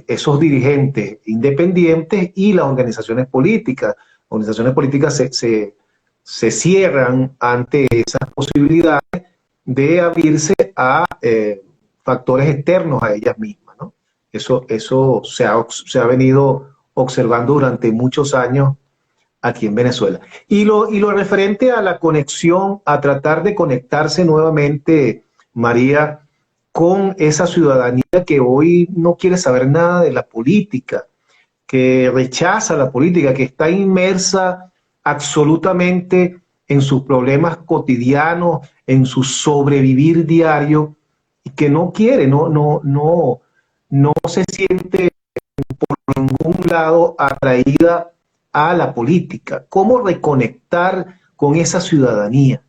esos dirigentes independientes y las organizaciones políticas. Organizaciones políticas se cierran ante esas posibilidades de abrirse a factores externos a ellas mismas, ¿no? Eso se ha venido observando durante muchos años aquí en Venezuela. Y lo referente a la conexión, a tratar de conectarse nuevamente, María, con esa ciudadanía que hoy no quiere saber nada de la política, que rechaza la política, que está inmersa absolutamente en sus problemas cotidianos, en su sobrevivir diario, que no quiere, no se siente por ningún lado atraída a la política. ¿Cómo reconectar con esa ciudadanía?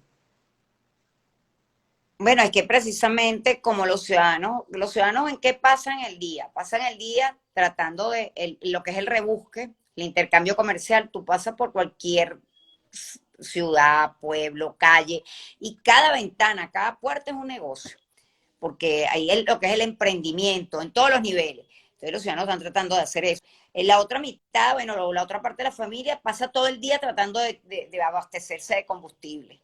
Bueno, es que precisamente como los ciudadanos ¿en qué pasan el día? Pasan el día tratando de lo que es el rebusque, el intercambio comercial. Tú pasas por cualquier ciudad, pueblo, calle, y cada ventana, cada puerta es un negocio, porque ahí es lo que es el emprendimiento en todos los niveles. Entonces los ciudadanos están tratando de hacer eso. En la otra mitad, bueno, la otra parte de la familia pasa todo el día tratando de abastecerse de combustible,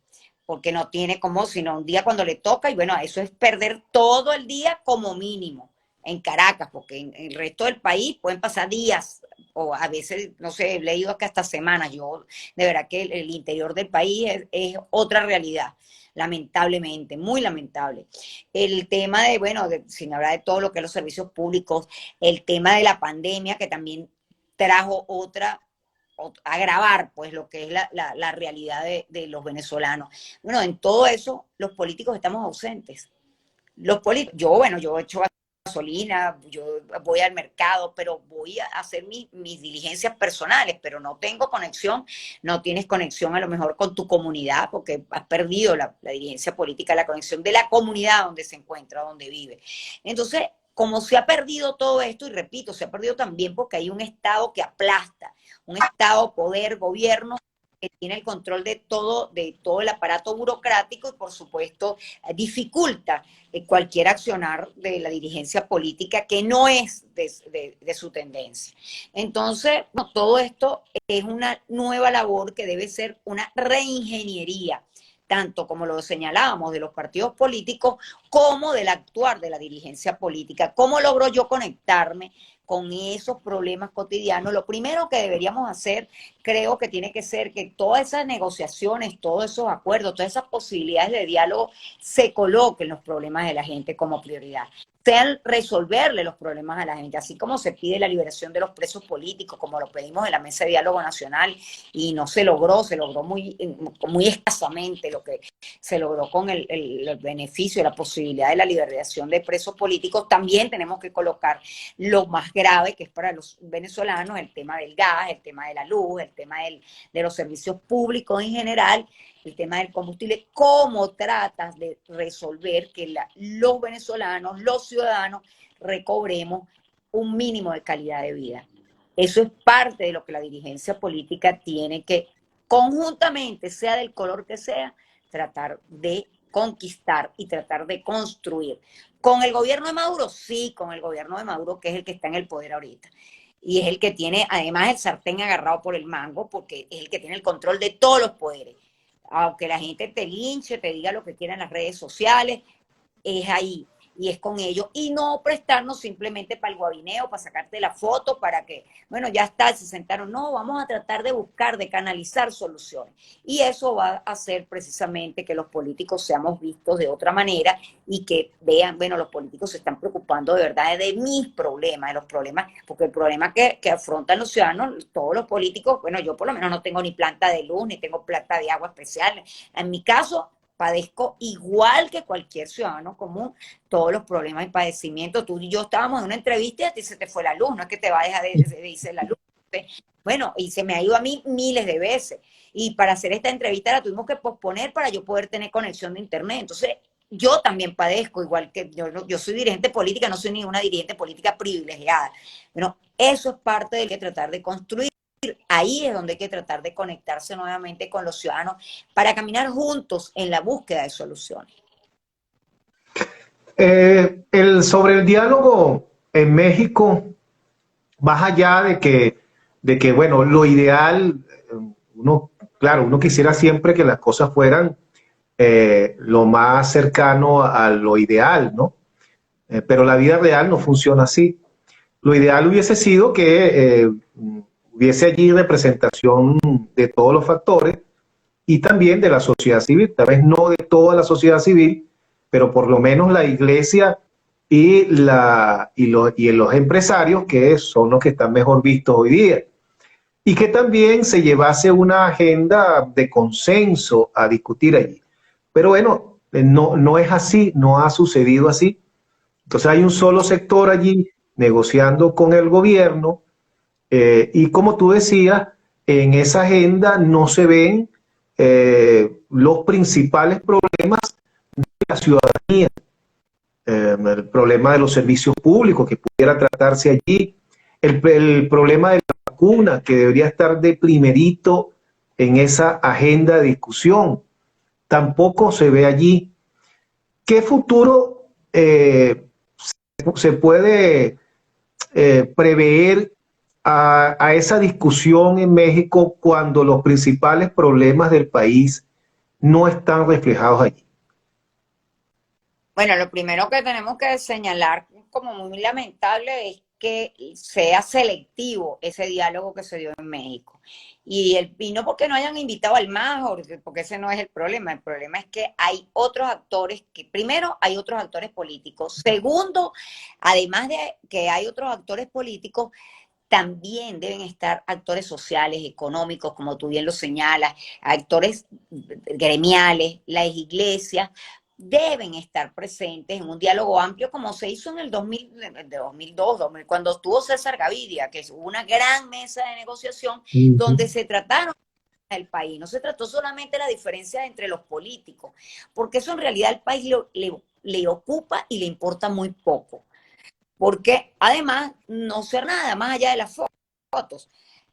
porque no tiene como, sino un día cuando le toca, y bueno, eso es perder todo el día como mínimo en Caracas, porque en el resto del país pueden pasar días, o a veces, no sé, he leído que hasta semanas. Yo, de verdad que el interior del país es otra realidad, lamentablemente, muy lamentable. El tema de, bueno, sin hablar de todo lo que es los servicios públicos, el tema de la pandemia, que también trajo agravar pues lo que es la realidad de los venezolanos. Bueno, en todo eso los políticos estamos ausentes. Yo echo gasolina, yo voy al mercado, pero voy a hacer mis diligencias personales, pero no tengo conexión, no tienes conexión a lo mejor con tu comunidad, porque has perdido la diligencia política, la conexión de la comunidad donde se encuentra, donde vive. Entonces, como se ha perdido todo esto, y repito, se ha perdido también porque hay un Estado que aplasta, un Estado, poder, gobierno, que tiene el control de todo el aparato burocrático y, por supuesto, dificulta cualquier accionar de la dirigencia política que no es de su tendencia. Entonces, no, todo esto es una nueva labor que debe ser una reingeniería, tanto como lo señalábamos de los partidos políticos, como del actuar de la dirigencia política. ¿Cómo logro yo conectarme con esos problemas cotidianos? Lo primero que deberíamos hacer, creo que tiene que ser que todas esas negociaciones, todos esos acuerdos, todas esas posibilidades de diálogo se coloquen los problemas de la gente como prioridad. Sean resolverle los problemas a la gente, así como se pide la liberación de los presos políticos, como lo pedimos en la Mesa de Diálogo Nacional y no se logró, muy escasamente lo que se logró con el beneficio, la posibilidad de la liberación de presos políticos. También tenemos que colocar lo más grave que es para los venezolanos, el tema del gas, el tema de la luz, el tema de los servicios públicos en general, el tema del combustible. ¿Cómo tratas de resolver que los venezolanos, los ciudadanos, recobremos un mínimo de calidad de vida? Eso es parte de lo que la dirigencia política tiene que, conjuntamente, sea del color que sea, tratar de conquistar y tratar de construir. ¿Con el gobierno de Maduro? Sí, con el gobierno de Maduro, que es el que está en el poder ahorita. Y es el que tiene, además, el sartén agarrado por el mango, porque es el que tiene el control de todos los poderes. Aunque la gente te linche, te diga lo que quiera en las redes sociales, es ahí y es con ellos, y no prestarnos simplemente para el guabineo, para sacarte la foto, para que, bueno, ya está, se sentaron. No, vamos a tratar de buscar, de canalizar soluciones. Y eso va a hacer precisamente que los políticos seamos vistos de otra manera y que vean, bueno, los políticos se están preocupando de verdad de mis problemas, de los problemas, porque el problema que afrontan los ciudadanos, todos los políticos, bueno, yo por lo menos no tengo ni planta de luz, ni tengo planta de agua especial. En mi caso, padezco igual que cualquier ciudadano común todos los problemas y padecimientos. Tú y yo estábamos en una entrevista y a ti se te fue la luz, no es que te vayas de irse la luz. Bueno, y se me ha ido a mí miles de veces. Y para hacer esta entrevista la tuvimos que posponer para yo poder tener conexión de internet. Entonces, yo también padezco, igual que yo soy dirigente política, no soy ninguna dirigente política privilegiada. Bueno, eso es parte de que tratar de construir. Ahí es donde hay que tratar de conectarse nuevamente con los ciudadanos para caminar juntos en la búsqueda de soluciones. Sobre el diálogo en México, más allá de que bueno, lo ideal, claro, uno quisiera siempre que las cosas fueran lo más cercano a lo ideal, ¿no? Pero la vida real no funciona así. Lo ideal hubiese sido que hubiese allí representación de todos los factores y también de la sociedad civil, tal vez no de toda la sociedad civil, pero por lo menos la iglesia y los empresarios, que son los que están mejor vistos hoy día. Y que también se llevase una agenda de consenso a discutir allí. Pero bueno, no es así, no ha sucedido así. Entonces hay un solo sector allí negociando con el gobierno y como tú decías, en esa agenda no se ven los principales problemas de la ciudadanía, el problema de los servicios públicos que pudiera tratarse allí, el problema de la vacuna que debería estar de primerito en esa agenda de discusión, tampoco se ve allí. ¿Qué futuro se puede prever a esa discusión en México cuando los principales problemas del país no están reflejados allí? Bueno, lo primero que tenemos que señalar como muy lamentable es que sea selectivo ese diálogo que se dio en México. Y no porque no hayan invitado al MAS, porque ese no es el problema es que hay otros actores, que primero hay otros actores políticos, segundo, además de que hay otros actores políticos, también deben estar actores sociales, económicos, como tú bien lo señalas, actores gremiales, las iglesias, deben estar presentes en un diálogo amplio como se hizo en el 2002, cuando estuvo César Gaviria, que hubo una gran mesa de negociación donde se trataron el país. No se trató solamente de la diferencia entre los políticos, porque eso en realidad al país le ocupa y le importa muy poco. Porque además no ser nada más allá de las fotos.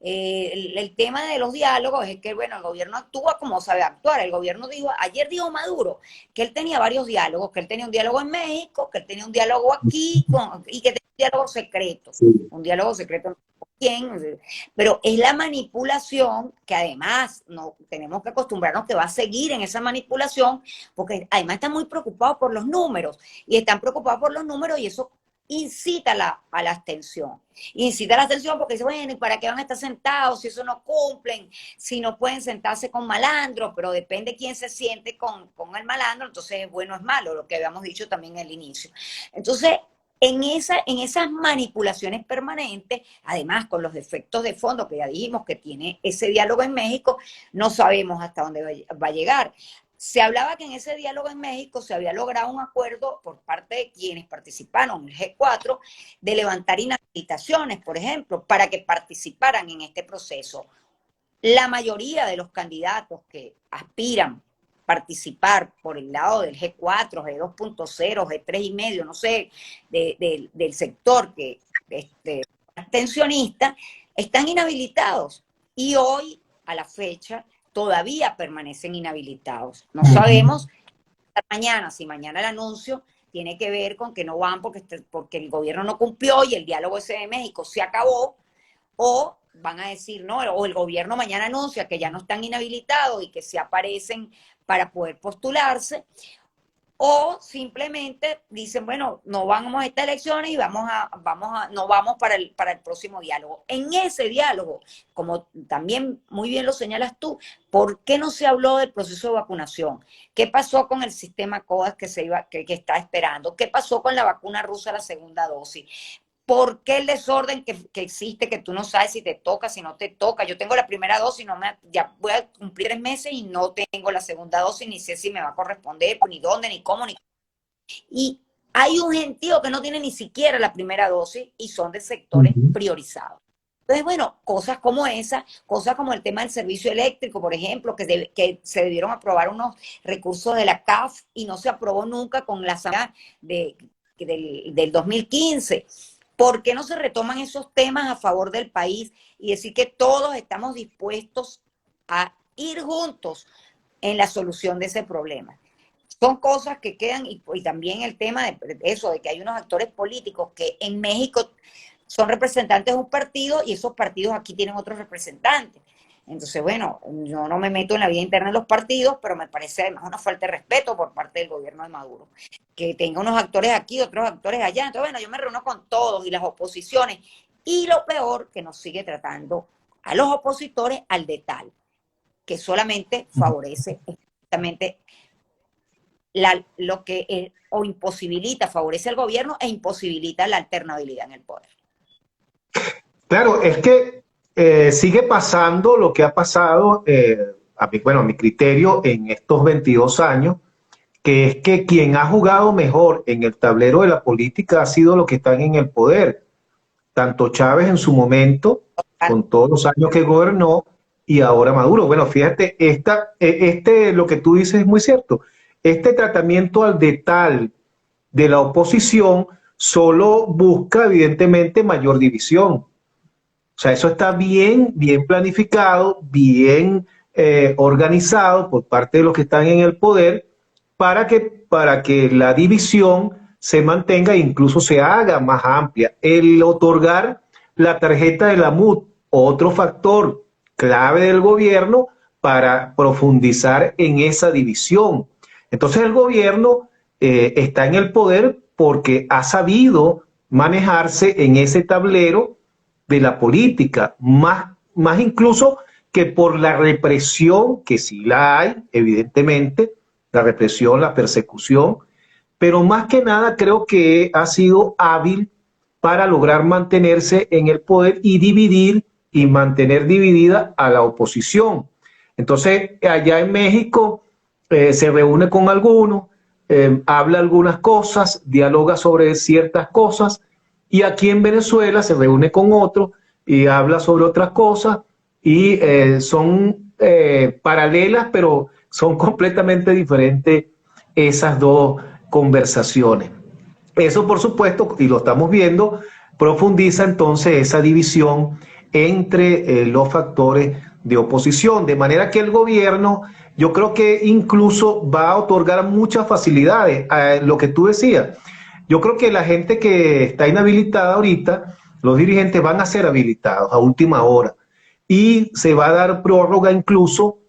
El tema de los diálogos es que, bueno, el gobierno actúa como sabe actuar. El gobierno ayer dijo Maduro que él tenía varios diálogos, que él tenía un diálogo en México, que él tenía un diálogo aquí y que tenía un diálogo secreto. Sí. Un diálogo secreto con quién, pero es la manipulación que además no tenemos que acostumbrarnos que va a seguir en esa manipulación, porque además están muy preocupados por los números y están preocupados por los números y eso incita a la abstención. Incita a la abstención porque dice, bueno, ¿y para qué van a estar sentados si eso no cumplen? Si no pueden sentarse con malandros, pero depende quién se siente con el malandro, entonces es bueno o es malo, lo que habíamos dicho también al inicio. Entonces, en esas manipulaciones permanentes, además con los efectos de fondo que ya dijimos que tiene ese diálogo en México, no sabemos hasta dónde va a llegar. Se hablaba que en ese diálogo en México se había logrado un acuerdo por parte de quienes participaron en el G4 de levantar inhabilitaciones, por ejemplo, para que participaran en este proceso. La mayoría de los candidatos que aspiran a participar por el lado del G4, G2.0, G3,5, no sé, del sector que abstencionista, están inhabilitados. Y hoy, a la fecha, todavía permanecen inhabilitados. No sabemos mañana, si mañana el anuncio tiene que ver con que no van porque el gobierno no cumplió y el diálogo ese de México se acabó, o van a decir, no, o el gobierno mañana anuncia que ya no están inhabilitados y que se aparecen para poder postularse, o simplemente dicen, bueno, no vamos a estas elecciones y no vamos para el próximo diálogo. En ese diálogo, como también muy bien lo señalas tú, ¿por qué no se habló del proceso de vacunación? ¿Qué pasó con el sistema COVAX que está esperando? ¿Qué pasó con la vacuna rusa, la segunda dosis? ¿Por qué el desorden que existe, que tú no sabes si te toca, si no te toca? Yo tengo la primera dosis, ya voy a cumplir 3 meses y no tengo la segunda dosis, ni sé si me va a corresponder, ni dónde, ni cómo, ni... Y hay un gentío que no tiene ni siquiera la primera dosis y son de sectores priorizados. Entonces, bueno, cosas como esa, cosas como el tema del servicio eléctrico, por ejemplo, que se debieron aprobar unos recursos de la CAF y no se aprobó nunca con la asamblea del 2015. ¿Por qué no se retoman esos temas a favor del país y decir que todos estamos dispuestos a ir juntos en la solución de ese problema? Son cosas que quedan, y también el tema de eso, de que hay unos actores políticos que en México son representantes de un partido y esos partidos aquí tienen otros representantes. Entonces, bueno, yo no me meto en la vida interna de los partidos, pero me parece además una falta de respeto por parte del gobierno de Maduro. Que tenga unos actores aquí, otros actores allá. Entonces, bueno, yo me reúno con todos y las oposiciones. Y lo peor, que nos sigue tratando a los opositores al de tal, que solamente favorece exactamente lo que o imposibilita, favorece al gobierno e imposibilita la alternabilidad en el poder. Claro, es que sigue pasando lo que ha pasado, a mi criterio, en estos 22 años, que es que quien ha jugado mejor en el tablero de la política ha sido los que están en el poder, tanto Chávez en su momento, con todos los años que gobernó, y ahora Maduro. Bueno, fíjate, lo que tú dices es muy cierto. Este tratamiento al detal de la oposición solo busca, evidentemente, mayor división. O sea, eso está bien planificado, bien organizado por parte de los que están en el poder para que la división se mantenga e incluso se haga más amplia. El otorgar la tarjeta de la MUD, otro factor clave del gobierno para profundizar en esa división. Entonces el gobierno está en el poder porque ha sabido manejarse en ese tablero de la política, más incluso que por la represión, que sí la hay, evidentemente, la represión, la persecución, pero más que nada creo que ha sido hábil para lograr mantenerse en el poder y dividir y mantener dividida a la oposición. Entonces, allá en México se reúne con algunos, habla algunas cosas, dialoga sobre ciertas cosas, y aquí en Venezuela se reúne con otros y habla sobre otras cosas, y son paralelas, pero son completamente diferentes esas dos conversaciones. Eso, por supuesto, y lo estamos viendo, profundiza entonces esa división entre los factores de oposición, de manera que el gobierno, yo creo que incluso va a otorgar muchas facilidades a lo que tú decías. Yo creo que la gente que está inhabilitada ahorita, los dirigentes van a ser habilitados a última hora y se va a dar prórroga incluso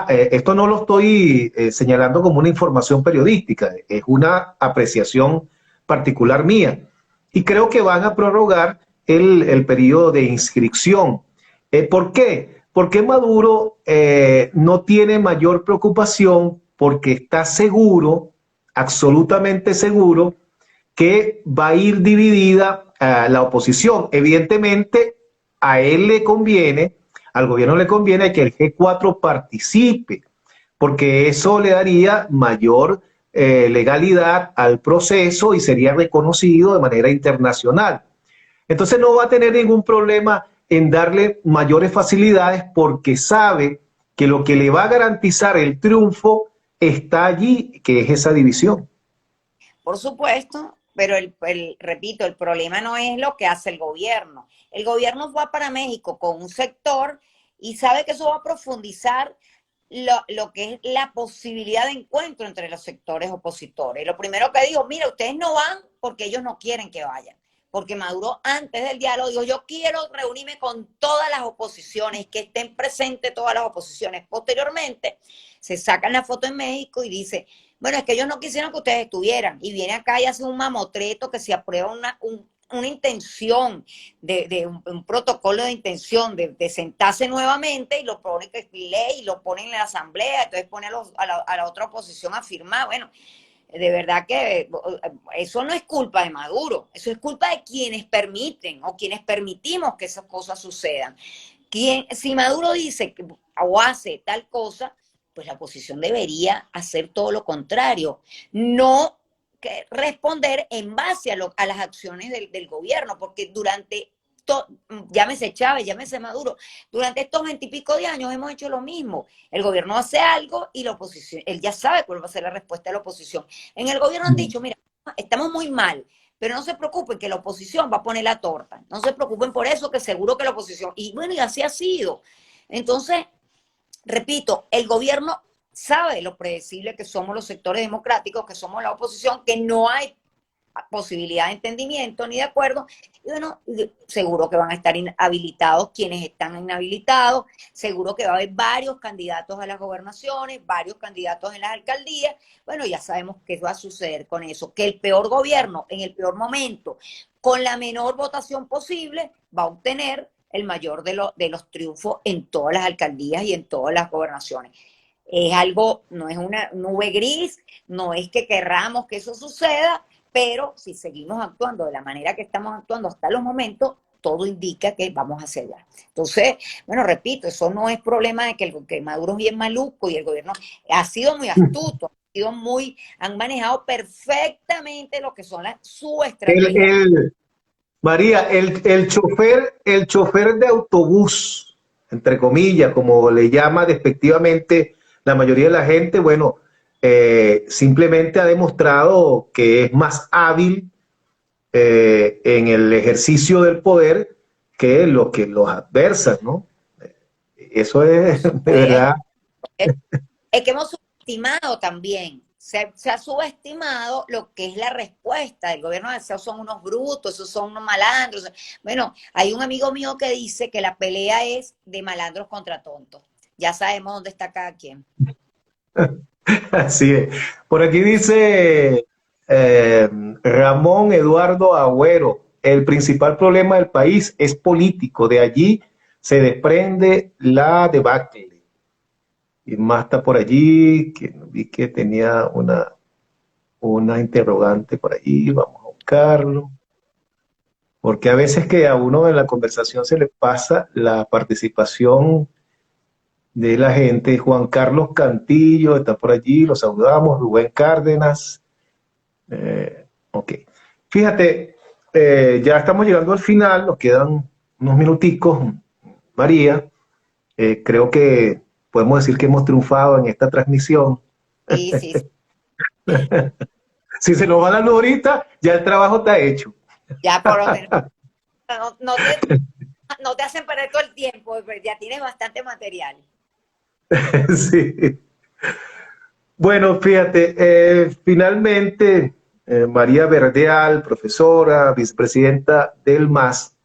esto no lo estoy señalando como una información periodística, es una apreciación particular mía. Y creo que van a prorrogar el periodo de inscripción. ¿Por qué? Porque Maduro no tiene mayor preocupación porque está seguro, absolutamente seguro, que va a ir dividida la oposición. Evidentemente, a él le conviene, al gobierno le conviene que el G4 participe, porque eso le daría mayor legalidad al proceso y sería reconocido de manera internacional. Entonces no va a tener ningún problema en darle mayores facilidades porque sabe que lo que le va a garantizar el triunfo está allí, que es esa división. Por supuesto, pero repito, el problema no es lo que hace el gobierno. El gobierno va para México con un sector y sabe que eso va a profundizar lo que es la posibilidad de encuentro entre los sectores opositores. Lo primero que dijo, mira, ustedes no van porque ellos no quieren que vayan. Porque Maduro antes del diálogo dijo, yo quiero reunirme con todas las oposiciones, que estén presentes todas las oposiciones. Posteriormente, se sacan la foto en México y dice, bueno, es que ellos no quisieron que ustedes estuvieran. Y viene acá y hace un mamotreto que se aprueba una intención, de un protocolo de intención de sentarse nuevamente y lo pone que es ley y lo pone en la asamblea, entonces pone a la otra oposición a firmar. Bueno, de verdad que eso no es culpa de Maduro, eso es culpa de quienes permiten o quienes permitimos que esas cosas sucedan. Si Maduro dice o hace tal cosa, pues la oposición debería hacer todo lo contrario, no que responder en base a las acciones del gobierno, porque llámese Chávez, llámese Maduro, durante estos 20 y pico de años hemos hecho lo mismo. El gobierno hace algo y la oposición, él ya sabe cuál va a ser la respuesta de la oposición. En el gobierno han dicho, mira, estamos muy mal, pero no se preocupen que la oposición va a poner la torta. No se preocupen por eso, que seguro que la oposición... Y bueno, y así ha sido. Entonces, repito, el gobierno sabe lo predecible que somos los sectores democráticos, que somos la oposición, que no hay posibilidad de entendimiento ni de acuerdo, y bueno, seguro que van a estar inhabilitados quienes están inhabilitados, seguro que va a haber varios candidatos a las gobernaciones, varios candidatos en las alcaldías, bueno, ya sabemos qué va a suceder con eso, que el peor gobierno, en el peor momento, con la menor votación posible, va a obtener el mayor de los triunfos en todas las alcaldías y en todas las gobernaciones. Es algo, no es una nube gris, no es que querramos que eso suceda, pero si seguimos actuando de la manera que estamos actuando hasta los momentos, todo indica que vamos hacia allá. Entonces, bueno, repito, eso no es problema de que Maduro es bien maluco y el gobierno ha sido muy astuto, han manejado perfectamente lo que son su El, estrategia. el, María, el chofer de autobús, entre comillas, como le llama despectivamente la mayoría de la gente, bueno, simplemente ha demostrado que es más hábil en el ejercicio del poder que los adversas, ¿no? Eso Por es de supuesto. verdad. Es que hemos subestimado también, se ha subestimado lo que es la respuesta del gobierno de esos son unos brutos, esos son unos malandros. Bueno, hay un amigo mío que dice que la pelea es de malandros contra tontos. Ya sabemos dónde está cada quien. Así es. Por aquí dice Ramón Eduardo Agüero, el principal problema del país es político, de allí se desprende la debacle. Y más está por allí, que vi que tenía una interrogante por allí, vamos a buscarlo. Porque a veces que a uno en la conversación se le pasa la participación de la gente. Juan Carlos Cantillo está por allí, lo saludamos, Rubén Cárdenas. Ok. Fíjate, ya estamos llegando al final, nos quedan unos minuticos, María. Creo que podemos decir que hemos triunfado en esta transmisión. Sí, sí, sí. Si se nos va la luz ahorita, ya el trabajo está hecho. Ya por lo menos no te hacen perder todo el tiempo, pues ya tienes bastante material. Sí. Bueno, fíjate, finalmente María Verdeal, profesora, vicepresidenta del MAS,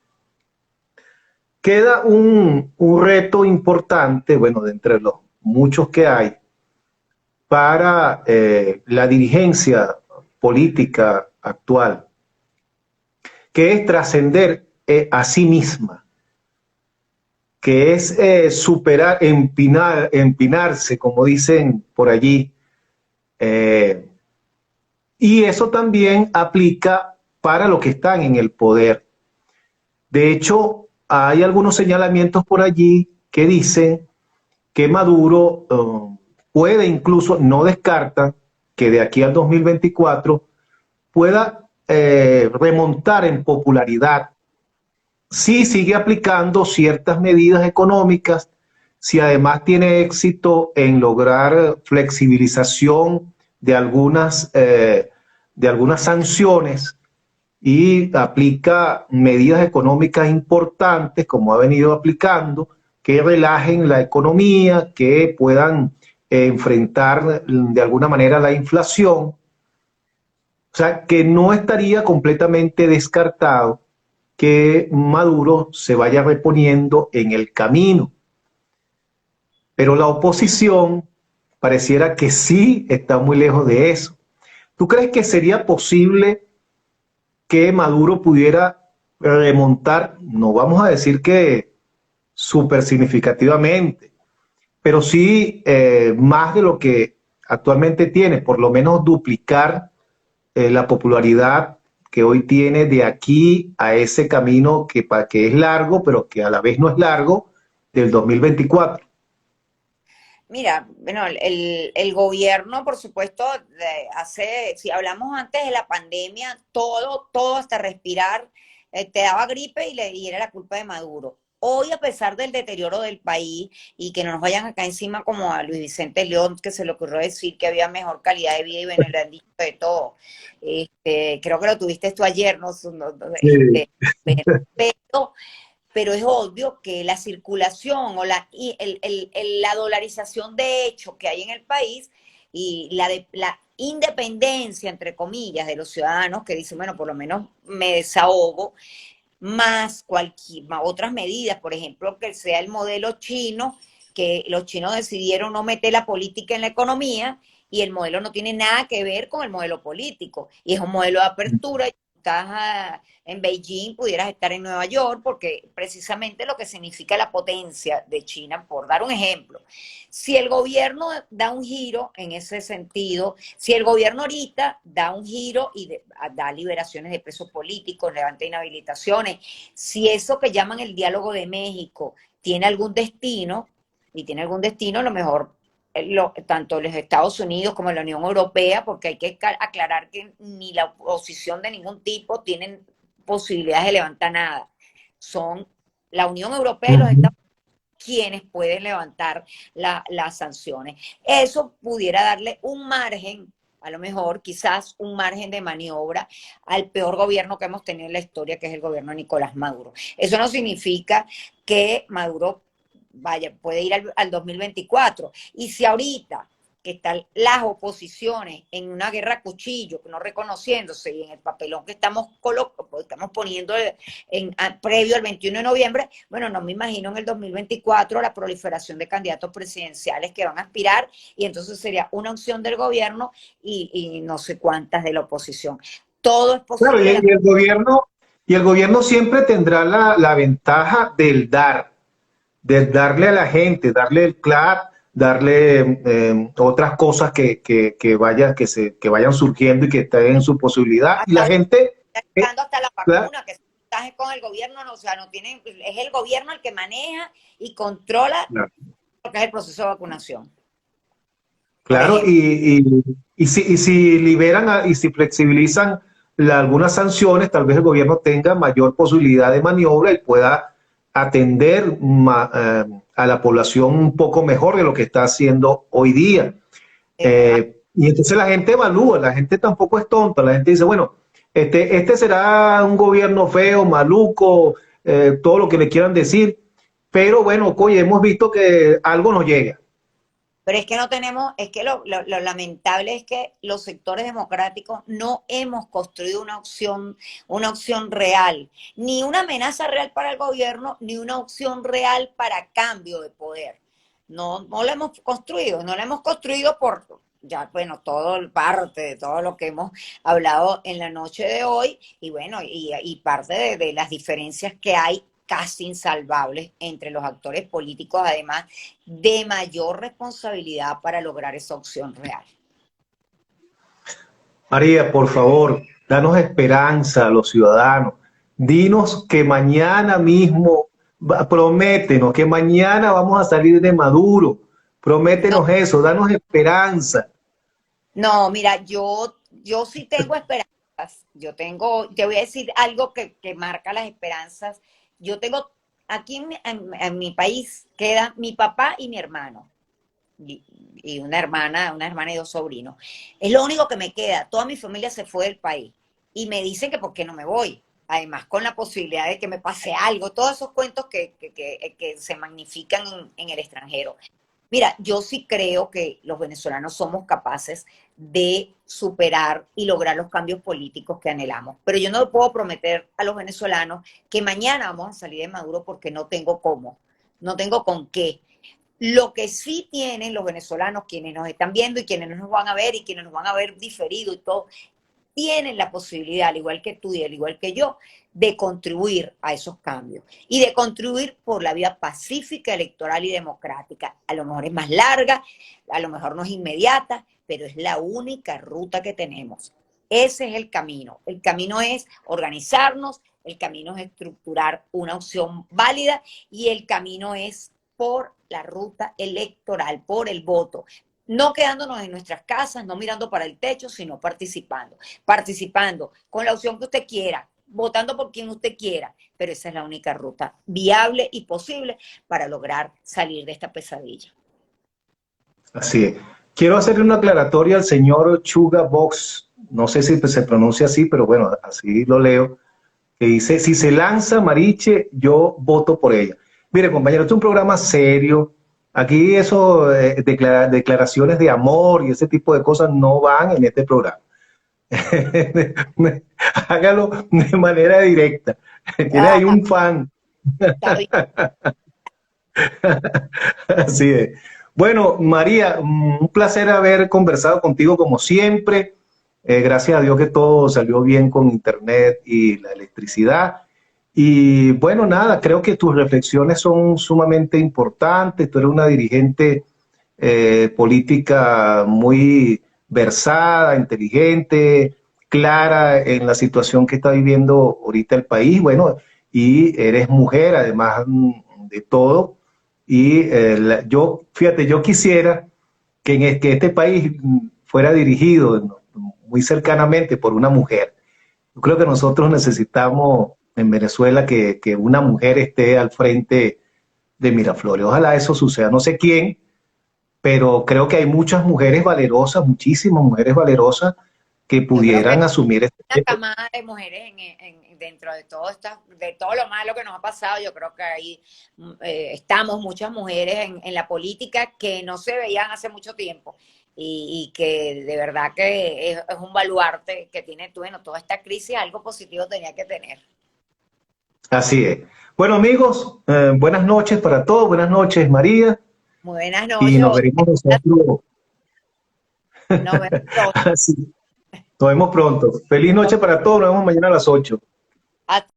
queda un reto importante, bueno, de entre los muchos que hay, para la dirigencia política actual, que es trascender a sí misma, que es superar, empinarse, como dicen por allí. Y eso también aplica para los que están en el poder. De hecho, hay algunos señalamientos por allí que dicen que Maduro puede incluso, no descarta que de aquí al 2024 pueda remontar en popularidad si sigue aplicando ciertas medidas económicas, si además tiene éxito en lograr flexibilización de algunas sanciones y aplica medidas económicas importantes, como ha venido aplicando, que relajen la economía, que puedan enfrentar de alguna manera la inflación. O sea, que no estaría completamente descartado que Maduro se vaya reponiendo en el camino. Pero la oposición pareciera que sí está muy lejos de eso. ¿Tú crees que sería posible que Maduro pudiera remontar, no vamos a decir que súper significativamente, pero sí más de lo que actualmente tiene, por lo menos duplicar la popularidad que hoy tiene de aquí a ese camino que es largo, pero que a la vez no es largo, del 2024? Mira, bueno, el gobierno, por supuesto, si hablamos antes de la pandemia, todo hasta respirar, te daba gripe y era la culpa de Maduro. Hoy, a pesar del deterioro del país y que no nos vayan acá encima como a Luis Vicente León, que se le ocurrió decir que había mejor calidad de vida y bueno, le han dicho de todo. Creo que lo tuviste tú ayer, ¿no? Sí. Pero pero es obvio que la circulación o la dolarización de hecho que hay en el país y la independencia, entre comillas, de los ciudadanos que dicen, bueno, por lo menos me desahogo, más otras medidas, por ejemplo, que sea el modelo chino, que los chinos decidieron no meter la política en la economía y el modelo no tiene nada que ver con el modelo político y es un modelo de apertura. Estás en Beijing, pudieras estar en Nueva York, porque precisamente lo que significa la potencia de China, por dar un ejemplo, si el gobierno da un giro en ese sentido, si el gobierno ahorita da un giro y da liberaciones de presos políticos, levanta inhabilitaciones, si eso que llaman el diálogo de México tiene algún destino, y tiene algún destino, a lo mejor tanto los Estados Unidos como la Unión Europea, porque hay que aclarar que ni la oposición de ningún tipo tienen posibilidades de levantar nada. Son la Unión Europea y los Estados Unidos quienes pueden levantar las sanciones. Eso pudiera darle un margen, a lo mejor quizás un margen de maniobra al peor gobierno que hemos tenido en la historia, que es el gobierno de Nicolás Maduro. Eso no significa que Maduro puede ir al 2024. Y si ahorita que están las oposiciones en una guerra a cuchillo, no reconociéndose, y en el papelón que estamos poniendo previo al 21 de noviembre, bueno, no me imagino en el 2024 la proliferación de candidatos presidenciales que van a aspirar, y entonces sería una opción del gobierno y no sé cuántas de la oposición. Todo es posible. Claro, y el gobierno siempre tendrá la ventaja del de darle a la gente, darle el CLAP, darle otras cosas que vayan surgiendo y que estén en su posibilidad. Hasta y la gente... hasta la vacuna, que se con el gobierno, no, o sea, no tienen, es el gobierno el que maneja y controla lo que es el proceso de vacunación. Claro, y si liberan y si flexibilizan algunas sanciones, tal vez el gobierno tenga mayor posibilidad de maniobra y pueda atender a la población un poco mejor de lo que está haciendo hoy día. Y entonces la gente evalúa, la gente tampoco es tonta, la gente dice, bueno, este será un gobierno feo, maluco, todo lo que le quieran decir, pero bueno, oye, hemos visto que algo nos llega. Pero es que no tenemos, es que lo lamentable es que los sectores democráticos no hemos construido una opción real, ni una amenaza real para el gobierno, ni una opción real para cambio de poder. No la hemos construido por, ya, bueno, todo parte de todo lo que hemos hablado en la noche de hoy, y bueno, y parte de las diferencias que hay casi insalvables entre los actores políticos, además de mayor responsabilidad para lograr esa opción real. María, por favor, danos esperanza a los ciudadanos. Dinos que mañana mismo, prométenos que mañana vamos a salir de Maduro. Prométenos eso, danos esperanza. No, mira, yo sí tengo esperanzas. Te voy a decir algo que marca las esperanzas. Yo tengo, aquí en mi país queda mi papá y mi hermano, y una hermana y 2 sobrinos. Es lo único que me queda. Toda mi familia se fue del país y me dicen que por qué no me voy. Además, con la posibilidad de que me pase algo, todos esos cuentos que se magnifican en el extranjero. Mira, yo sí creo que los venezolanos somos capaces de superar y lograr los cambios políticos que anhelamos. Pero yo no le puedo prometer a los venezolanos que mañana vamos a salir de Maduro porque no tengo cómo, no tengo con qué. Lo que sí tienen los venezolanos, quienes nos están viendo y quienes no nos van a ver y quienes nos van a ver diferido y todo, tienen la posibilidad, al igual que tú y al igual que yo, de contribuir a esos cambios y de contribuir por la vía pacífica, electoral y democrática. A lo mejor es más larga, a lo mejor no es inmediata, pero es la única ruta que tenemos. Ese es el camino. El camino es organizarnos, el camino es estructurar una opción válida y el camino es por la ruta electoral, por el voto. No quedándonos en nuestras casas, no mirando para el techo, sino participando. Participando con la opción que usted quiera, votando por quien usted quiera, pero esa es la única ruta viable y posible para lograr salir de esta pesadilla. Así es. Quiero hacerle una aclaratoria al señor Chuga Box, no sé si se pronuncia así, pero bueno, así lo leo, que dice, si se lanza Mariche, yo voto por ella. Mire, compañero, este es un programa serio. Aquí eso, declaraciones de amor y ese tipo de cosas no van en este programa. Hágalo de manera directa. Tiene ahí un fan. Está bien. Así es. Bueno, María, un placer haber conversado contigo como siempre. Gracias a Dios que todo salió bien con internet y la electricidad. Y bueno, nada, creo que tus reflexiones son sumamente importantes. Tú eres una dirigente política muy versada, inteligente, clara en la situación que está viviendo ahorita el país. Bueno, y eres mujer, además de todo. Y fíjate, yo quisiera que este país fuera dirigido, ¿no?, muy cercanamente por una mujer. Yo creo que nosotros necesitamos en Venezuela que una mujer esté al frente de Miraflores. Ojalá eso suceda. No sé quién, pero creo que hay muchas mujeres valerosas, muchísimas mujeres valerosas que Yo creo que pudieran asumir una este. camada de mujeres dentro de todo de todo lo malo que nos ha pasado, yo creo que ahí estamos muchas mujeres en la política que no se veían hace mucho tiempo y que de verdad que es un baluarte que tiene, bueno, toda esta crisis, algo positivo tenía que tener. Así es. Bueno, amigos, buenas noches para todos. Buenas noches, María. Muy buenas Y noches, nos José. veremos nosotros. Nos vemos pronto. Así. Nos vemos pronto. Feliz noche para todos. Nos vemos mañana a las 8. Hasta